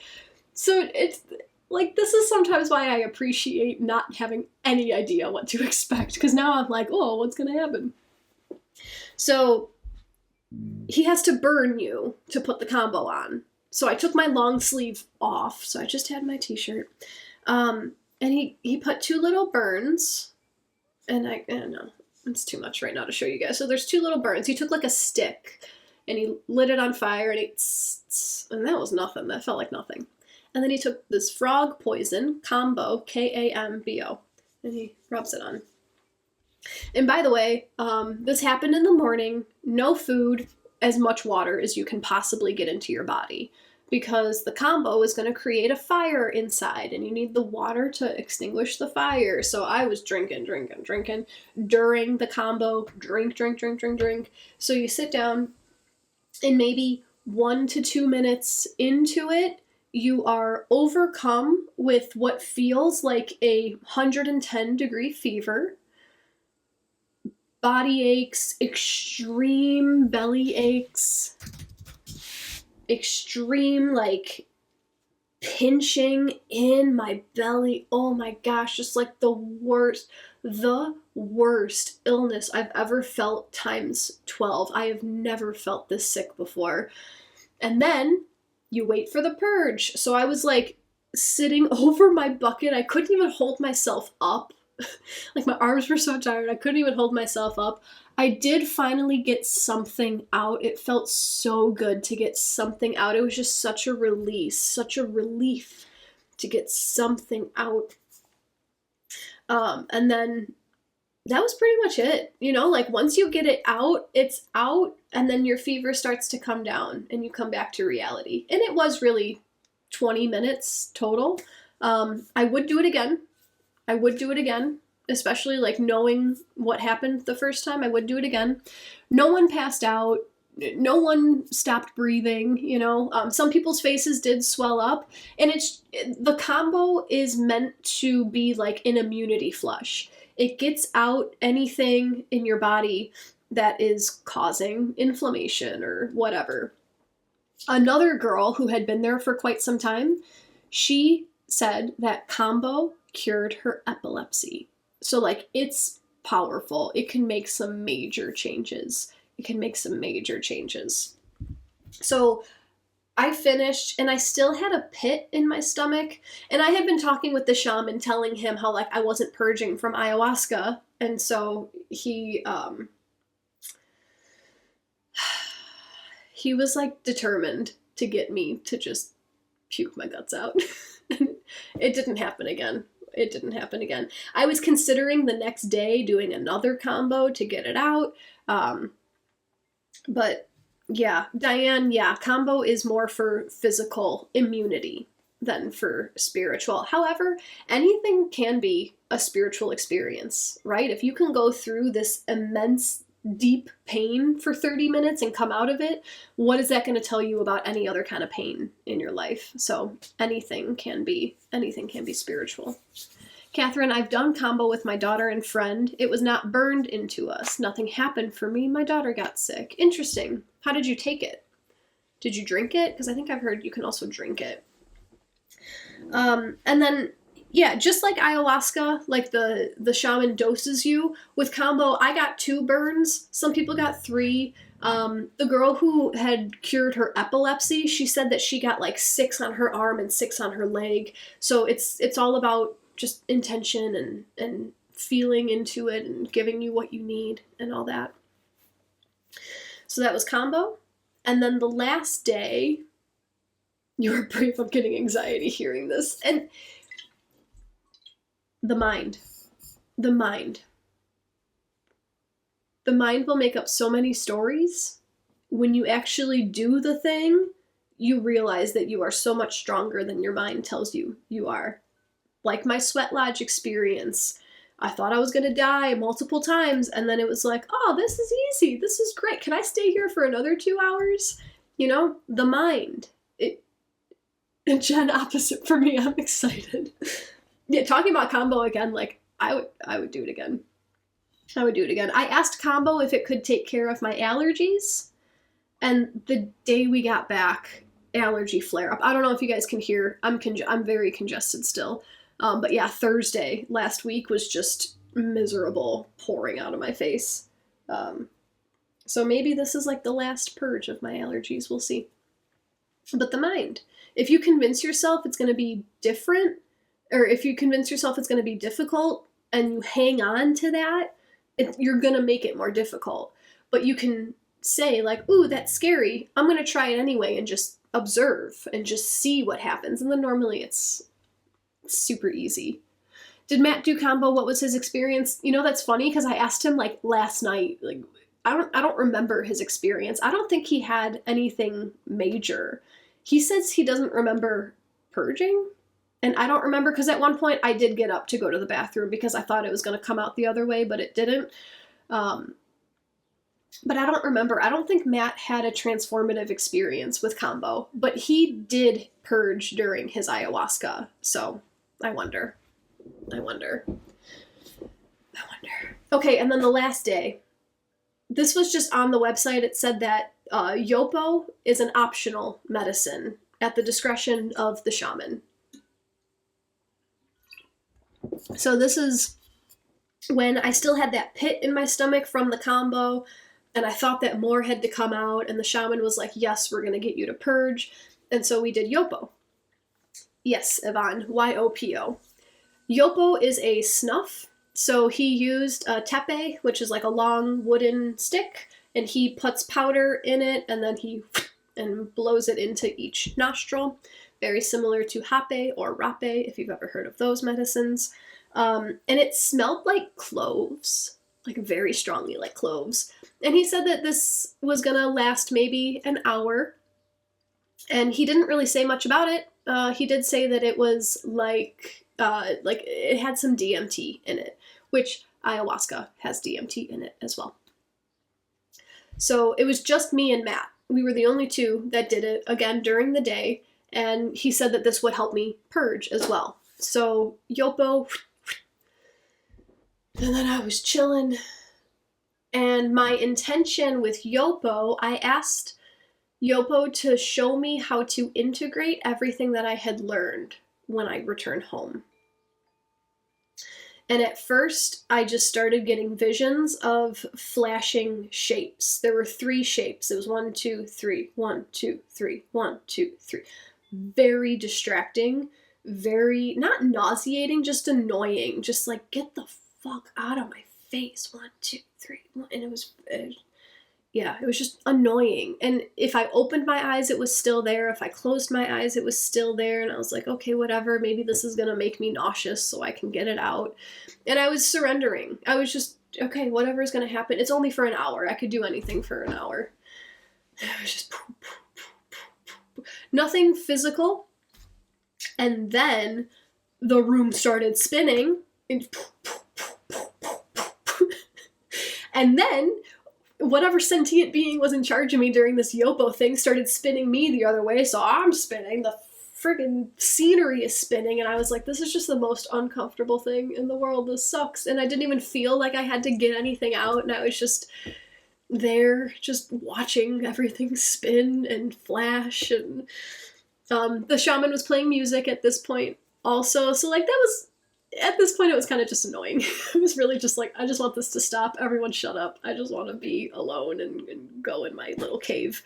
So it's like, this is sometimes why I appreciate not having any idea what to expect, because now I'm like, oh, what's gonna happen? So he has to burn you to put the Kambo on. So I took my long sleeve off, so I just had my t-shirt, and he put 2 little burns, and I don't know, it's too much right now to show you guys. So there's 2 little burns. He took like a stick and he lit it on fire, and and that was nothing. That felt like nothing. And then he took this frog poison, Kambo, Kambo, and he rubs it on. And by the way, this happened in the morning. No food, as much water as you can possibly get into your body, because the Kambo is going to create a fire inside, and you need the water to extinguish the fire. So I was drinking during the Kambo. Drink. So you sit down, and maybe 1 to 2 minutes into it, you are overcome with what feels like a 110-degree fever, body aches, extreme belly aches, extreme, like, pinching in my belly. Oh my gosh, just like the worst illness I've ever felt times 12. I have never felt this sick before. And then you wait for the purge. So I was like sitting over my bucket. I couldn't even hold myself up. Like, my arms were so tired, I couldn't even hold myself up. I did finally get something out. It felt so good to get something out. It was just such a release, such a relief to get something out. And then that was pretty much it. You know, like, once you get it out, it's out, and then your fever starts to come down and you come back to reality. And it was really 20 minutes total. I would do it again. Especially, like, knowing what happened the first time. I would do it again. No one passed out. No one stopped breathing, you know. Some people's faces did swell up. And the Kambo is meant to be like an immunity flush. It gets out anything in your body that is causing inflammation or whatever. Another girl who had been there for quite some time, she said that Kambo cured her epilepsy. So, like, it's powerful. It can make some major changes. So I finished, and I still had a pit in my stomach, and I had been talking with the shaman, telling him how, like, I wasn't purging from ayahuasca, and so he was, like, determined to get me to just puke my guts out. It didn't happen again. I was considering the next day doing another Kambo to get it out. But yeah, Diane, Kambo is more for physical immunity than for spiritual. However, anything can be a spiritual experience, right? If you can go through this immense, deep pain for 30 minutes and come out of it, what is that going to tell you about any other kind of pain in your life? So anything can be spiritual. Catherine, I've done Kambo with my daughter and friend. It was not burned into us. Nothing happened for me. My daughter got sick. Interesting. How did you take it? Did you drink it? Because I think I've heard you can also drink it. And then Yeah, just like ayahuasca, like the shaman doses you. With Kambo, I got 2 burns. Some people got 3. The girl who had cured her epilepsy, she said that she got like 6 on her arm and 6 on her leg. So it's all about just intention and feeling into it and giving you what you need and all that. So that was Kambo. And then the last day, you were brave. I'm getting anxiety hearing this. And the mind. The mind. The mind will make up so many stories. When you actually do the thing, you realize that you are so much stronger than your mind tells you you are. Like my sweat lodge experience. I thought I was going to die multiple times, and then it was like, oh, this is easy. This is great. Can I stay here for another 2 hours? You know, the mind. And Jen, opposite for me. I'm excited. Yeah, talking about Kambo again, like, I would do it again. I would do it again. I asked Kambo if it could take care of my allergies, and the day we got back, allergy flare-up. I don't know if you guys can hear. I'm very congested still. But yeah, Thursday last week was just miserable, pouring out of my face. So maybe this is like the last purge of my allergies. We'll see. But the mind. If you convince yourself it's going to be different, or if you convince yourself it's going to be difficult and you hang on to that, you're going to make it more difficult. But you can say like, ooh, that's scary. I'm going to try it anyway and just observe and just see what happens. And then normally it's super easy. Did Matt do Kambo? What was his experience? You know, that's funny because I asked him like last night, like, I don't remember his experience. I don't think he had anything major. He says he doesn't remember purging. And I don't remember, because at one point I did get up to go to the bathroom because I thought it was going to come out the other way, but it didn't. But I don't remember. I don't think Matt had a transformative experience with Kambo, but he did purge during his ayahuasca. So I wonder. Okay, and then the last day. This was just on the website. It said that Yopo is an optional medicine at the discretion of the shaman. So this is when I still had that pit in my stomach from the Kambo, and I thought that more had to come out, and the shaman was like, yes, we're going to get you to purge. And so we did Yopo. Yes, Yvonne, Y-O-P-O. Yopo is a snuff. So he used a tepe, which is like a long wooden stick, and he puts powder in it, and then he blows it into each nostril. Very similar to hape or rape, if you've ever heard of those medicines. And it smelled like cloves, like very strongly like cloves. And he said that this was gonna last maybe an hour. And he didn't really say much about it. He did say that it was like it had some DMT in it, which ayahuasca has DMT in it as well. So it was just me and Matt. We were the only 2 that did it, again, during the day. And he said that this would help me purge as well. So Yopo, and then I was chilling. And my intention with Yopo, I asked Yopo to show me how to integrate everything that I had learned when I returned home. And at first, I just started getting visions of flashing shapes. There were 3 shapes. It was 1, 2, 3, 1, 2, 3, 1, 2, 3. Very distracting, very, not nauseating, just annoying. Just like, get the fuck out of my face. 1, 2, 3, 1. And it was just annoying. And if I opened my eyes, it was still there. If I closed my eyes, it was still there. And I was like, okay, whatever. Maybe this is going to make me nauseous so I can get it out. And I was surrendering. I was just, okay, whatever is going to happen. It's only for an hour. I could do anything for an hour. It was just nothing physical. And then the room started spinning. And then whatever sentient being was in charge of me during this Yopo thing started spinning me the other way, so I'm spinning, the friggin' scenery is spinning, and I was like, this is just the most uncomfortable thing in the world, this sucks, and I didn't even feel like I had to get anything out, and I was just there, just watching everything spin and flash, and the shaman was playing music at this point, also, so like that was, at this point it was kind of just annoying. It was really just like, I just want this to stop. Everyone shut up. I just want to be alone and go in my little cave.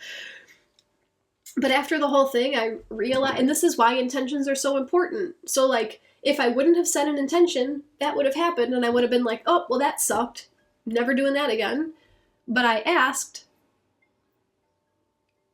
But after the whole thing, I realized, and this is why intentions are so important. So like, if I wouldn't have set an intention, that would have happened, and I would have been like, oh, well, that sucked. Never doing that again. But I asked,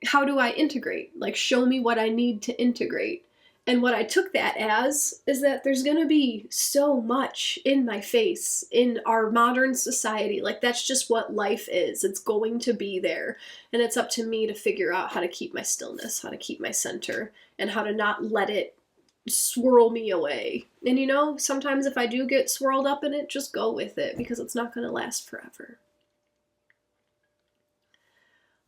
how do I integrate? Like, show me what I need to integrate. And what I took that as is that there's going to be so much in my face in our modern society. Like, that's just what life is. It's going to be there. And it's up to me to figure out how to keep my stillness, how to keep my center, and how to not let it swirl me away. And you know, sometimes if I do get swirled up in it, just go with it, because it's not going to last forever.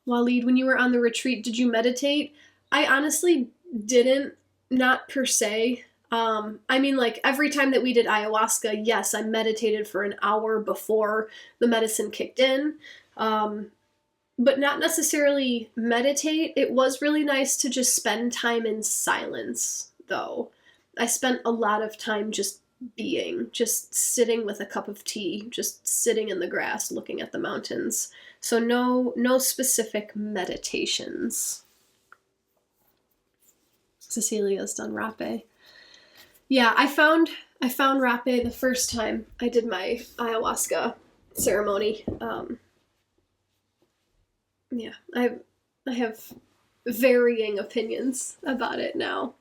Waleed, when you were on the retreat, did you meditate? I honestly didn't. Not per se. I mean, like, every time that we did ayahuasca, yes, I meditated for an hour before the medicine kicked in, but not necessarily meditate. It was really nice to just spend time in silence, though. I spent a lot of time just being, just sitting with a cup of tea, just sitting in the grass, looking at the mountains. So no specific meditations. Cecilia's done rapé. Yeah, I found rapé the first time I did my ayahuasca ceremony. Yeah, I have varying opinions about it now.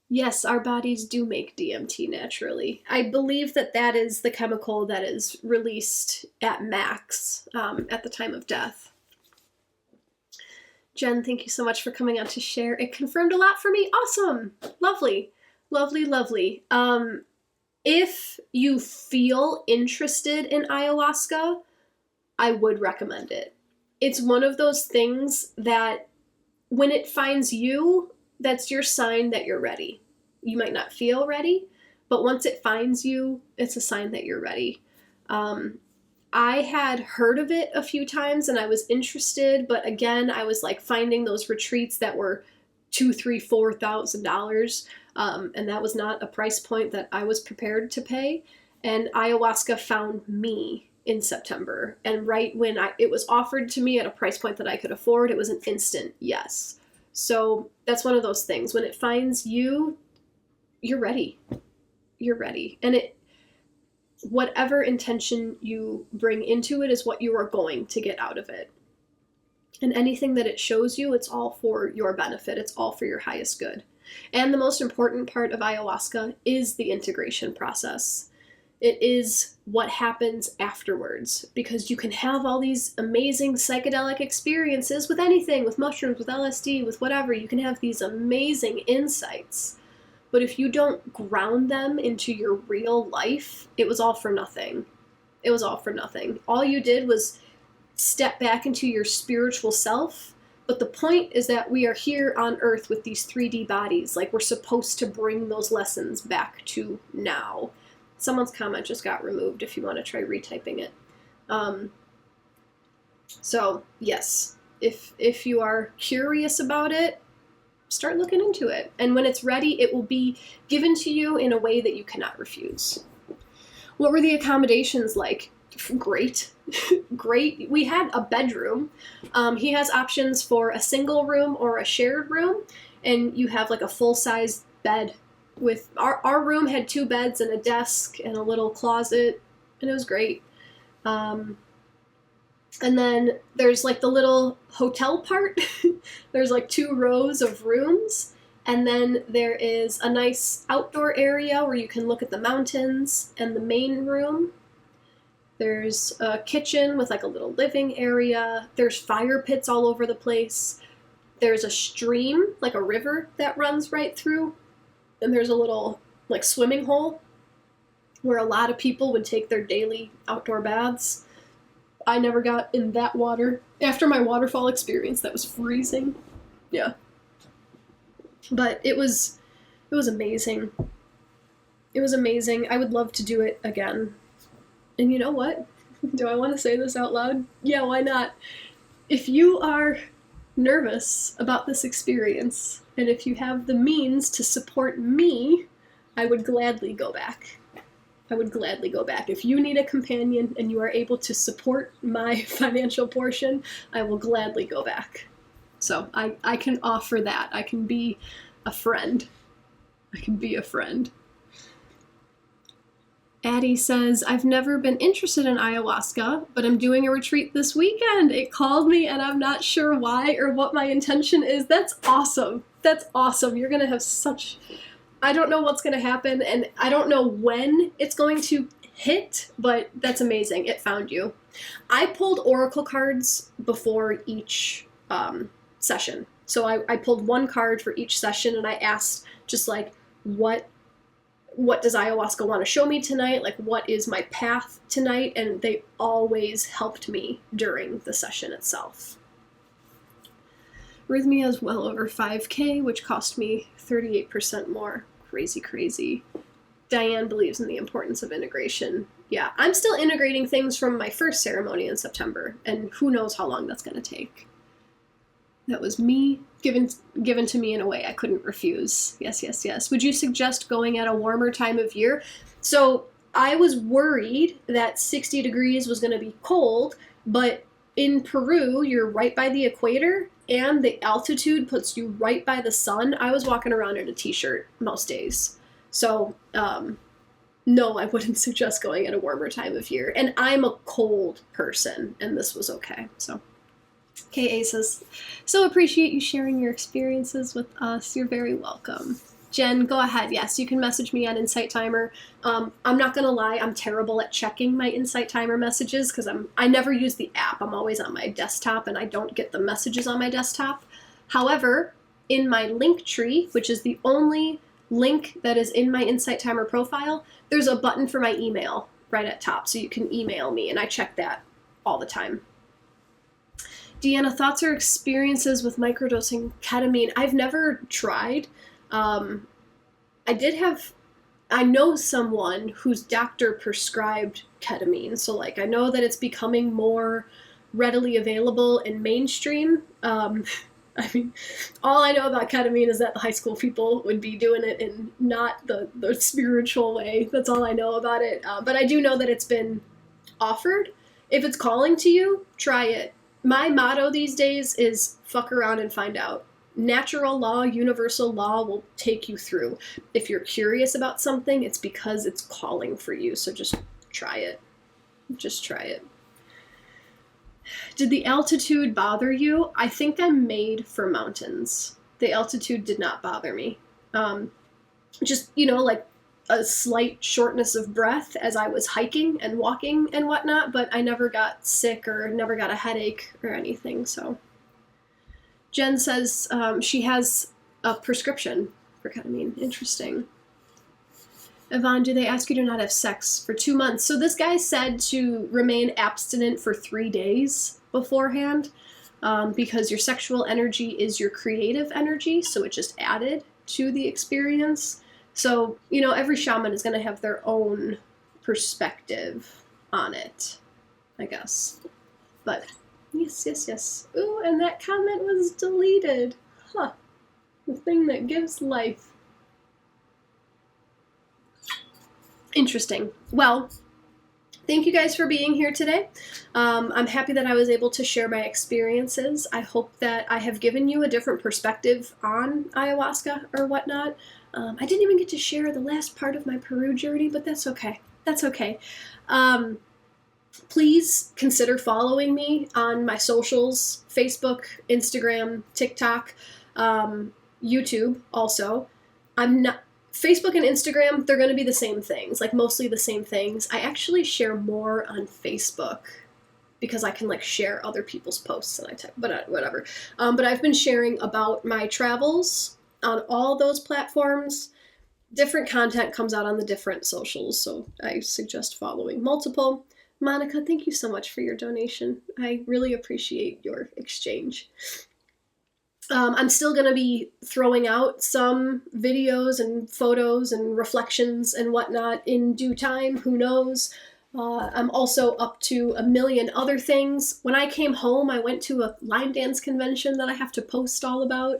Yes, our bodies do make DMT naturally. I believe that is the chemical that is released at max at the time of death. Jen, thank you so much for coming on to share. It confirmed a lot for me. Awesome. Lovely. Lovely, lovely. If you feel interested in ayahuasca, I would recommend it. It's one of those things that when it finds you, that's your sign that you're ready. You might not feel ready, but once it finds you, it's a sign that you're ready. I had heard of it a few times and I was interested, but again, I was like finding those retreats that were $2,000, $3,000, $4,000, and that was not a price point that I was prepared to pay. And ayahuasca found me in September, and right when it was offered to me at a price point that I could afford, it was an instant yes. So that's one of those things. When it finds you, you're ready. You're ready, and whatever intention you bring into it is what you are going to get out of it. And anything that it shows you, it's all for your benefit. It's all for your highest good. And the most important part of ayahuasca is the integration process. It is what happens afterwards, because you can have all these amazing psychedelic experiences with anything, with mushrooms, with LSD, with whatever. You can have these amazing insights. But if you don't ground them into your real life, it was all for nothing. It was all for nothing. All you did was step back into your spiritual self. But the point is that we are here on Earth with these 3D bodies. Like, we're supposed to bring those lessons back to now. Someone's comment just got removed if you want to try retyping it. So, yes, if you are curious about it, start looking into it. And when it's ready, it will be given to you in a way that you cannot refuse. What were the accommodations like? Great. Great. We had a bedroom. He has options for a single room or a shared room, and you have like a full-size bed. With our room had 2 beds and a desk and a little closet, and it was great. And then there's like the little hotel part. There's like 2 rows of rooms. And then there is a nice outdoor area where you can look at the mountains and the main room. There's a kitchen with like a little living area. There's fire pits all over the place. There's a stream, like a river that runs right through. And there's a little like swimming hole where a lot of people would take their daily outdoor baths. I never got in that water. After my waterfall experience, that was freezing. Yeah. But it was amazing. It was amazing. I would love to do it again. And you know what? Do I want to say this out loud? Yeah, why not? If you are nervous about this experience, And if you have the means to support me, I would gladly go back. I would gladly go back. If you need a companion and you are able to support my financial portion, I will gladly go back. So I can offer that. I can be a friend. I can be a friend. Addie says, I've never been interested in ayahuasca, but I'm doing a retreat this weekend. It called me and I'm not sure why or what my intention is. That's awesome. That's awesome. You're going to have such... I don't know what's going to happen, and I don't know when it's going to hit, but that's amazing. It found you. I pulled oracle cards before each session. So I pulled one card for each session, and I asked just like, what does ayahuasca want to show me tonight? Like, what is my path tonight? And they always helped me during the session itself. Rhythmia is well over 5K, which cost me 38% more. Crazy, crazy. Diane believes in the importance of integration. Yeah, I'm still integrating things from my first ceremony in September, and who knows how long that's going to take. That was me, given to me in a way I couldn't refuse. Yes, yes, yes. Would you suggest going at a warmer time of year? So I was worried that 60 degrees was going to be cold, but in Peru, you're right by the equator, and the altitude puts you right by the sun. I was walking around in a t-shirt most days. So, no, I wouldn't suggest going at a warmer time of year. And I'm a cold person, and this was okay. So, KA says, so appreciate you sharing your experiences with us. You're very welcome. Jen, go ahead. Yes, you can message me on Insight Timer. I'm not going to lie, I'm terrible at checking my Insight Timer messages because I never use the app. I'm always on my desktop and I don't get the messages on my desktop. However, in my link tree, which is the only link that is in my Insight Timer profile, there's a button for my email right at top, so you can email me, and I check that all the time. Deanna, thoughts or experiences with microdosing ketamine? I've never tried. I know someone whose doctor prescribed ketamine, so like I know that it's becoming more readily available in mainstream. I mean, all I know about ketamine is that the high school people would be doing it in not the spiritual way. That's all I know about it. But I do know that it's been offered. If it's calling to you, try it. My motto these days is fuck around and find out. Natural law, universal law will take you through. If you're curious about something, it's because it's calling for you. So just try it. Just try it. Did the altitude bother you? I think I'm made for mountains. The altitude did not bother me. Just, like a slight shortness of breath as I was hiking and walking and whatnot, but I never got sick or never got a headache or anything, so. Jen says she has a prescription for ketamine. Interesting. Yvonne, do they ask you to not have sex for 2 months? So this guy said to remain abstinent for 3 days beforehand because your sexual energy is your creative energy, so it just added to the experience. So, every shaman is going to have their own perspective on it, I guess. But, yes. Ooh, and that comment was deleted. Huh. The thing that gives life. Interesting. Well, thank you guys for being here today. I'm happy that I was able to share my experiences. I hope that I have given you a different perspective on ayahuasca or whatnot. I didn't even get to share the last part of my Peru journey, but that's okay. That's okay. Please consider following me on my socials, Facebook, Instagram, TikTok, YouTube also. Facebook and Instagram, they're going to be the same things, like mostly the same things. I actually share more on Facebook because I can share other people's posts and I type, but whatever. But I've been sharing about my travels on all those platforms. Different content comes out on the different socials, so I suggest following multiple. Monica, thank you so much for your donation. I really appreciate your exchange. I'm still going to be throwing out some videos and photos and reflections and whatnot in due time. Who knows? I'm also up to a million other things. When I came home, I went to a line dance convention that I have to post all about.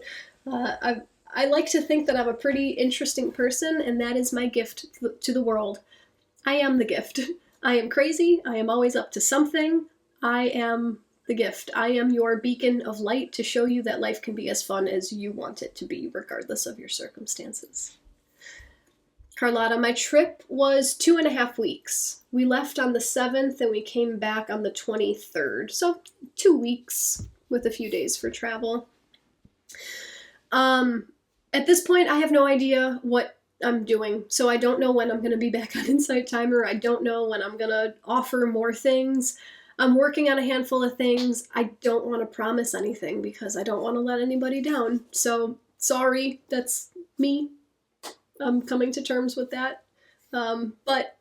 I like to think that I'm a pretty interesting person, and that is my gift to the world. I am the gift. I am crazy. I am always up to something. I am the gift. I am your beacon of light to show you that life can be as fun as you want it to be, regardless of your circumstances. Carlotta, my trip was 2.5 weeks. We left on the 7th and we came back on the 23rd. So 2 weeks with a few days for travel. At this point, I have no idea what I'm doing. So I don't know when I'm going to be back on Insight Timer. I don't know when I'm going to offer more things. I'm working on a handful of things. I don't want to promise anything because I don't want to let anybody down. So sorry, that's me. I'm coming to terms with that. But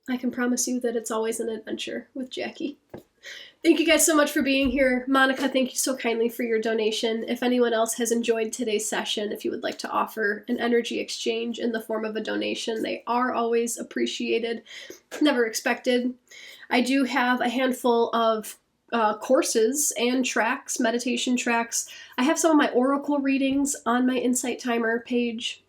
I can promise you that it's always an adventure with Jackie. Thank you guys so much for being here. Monica, thank you so kindly for your donation. If anyone else has enjoyed today's session, if you would like to offer an energy exchange in the form of a donation, they are always appreciated. Never expected. I do have a handful of courses and tracks, meditation tracks. I have some of my oracle readings on my Insight Timer page.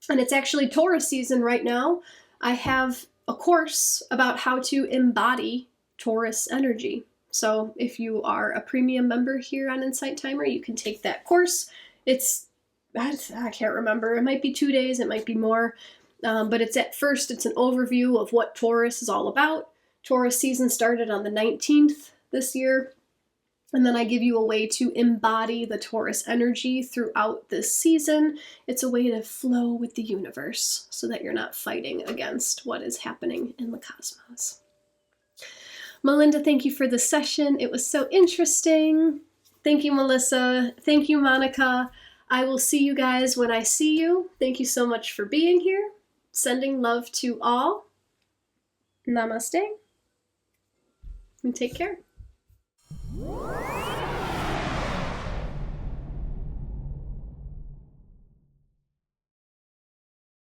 And it's actually Taurus season right now. I have a course about how to embody Taurus energy. So if you are a premium member here on Insight Timer, you can take that course. I can't remember. It might be 2 days. It might be more. But it's an overview of what Taurus is all about. Taurus season started on the 19th this year. And then I give you a way to embody the Taurus energy throughout this season. It's a way to flow with the universe so that you're not fighting against what is happening in the cosmos. Melinda, thank you for the session. It was so interesting. Thank you, Melissa. Thank you, Monica. I will see you guys when I see you. Thank you so much for being here. Sending love to all. Namaste. And take care.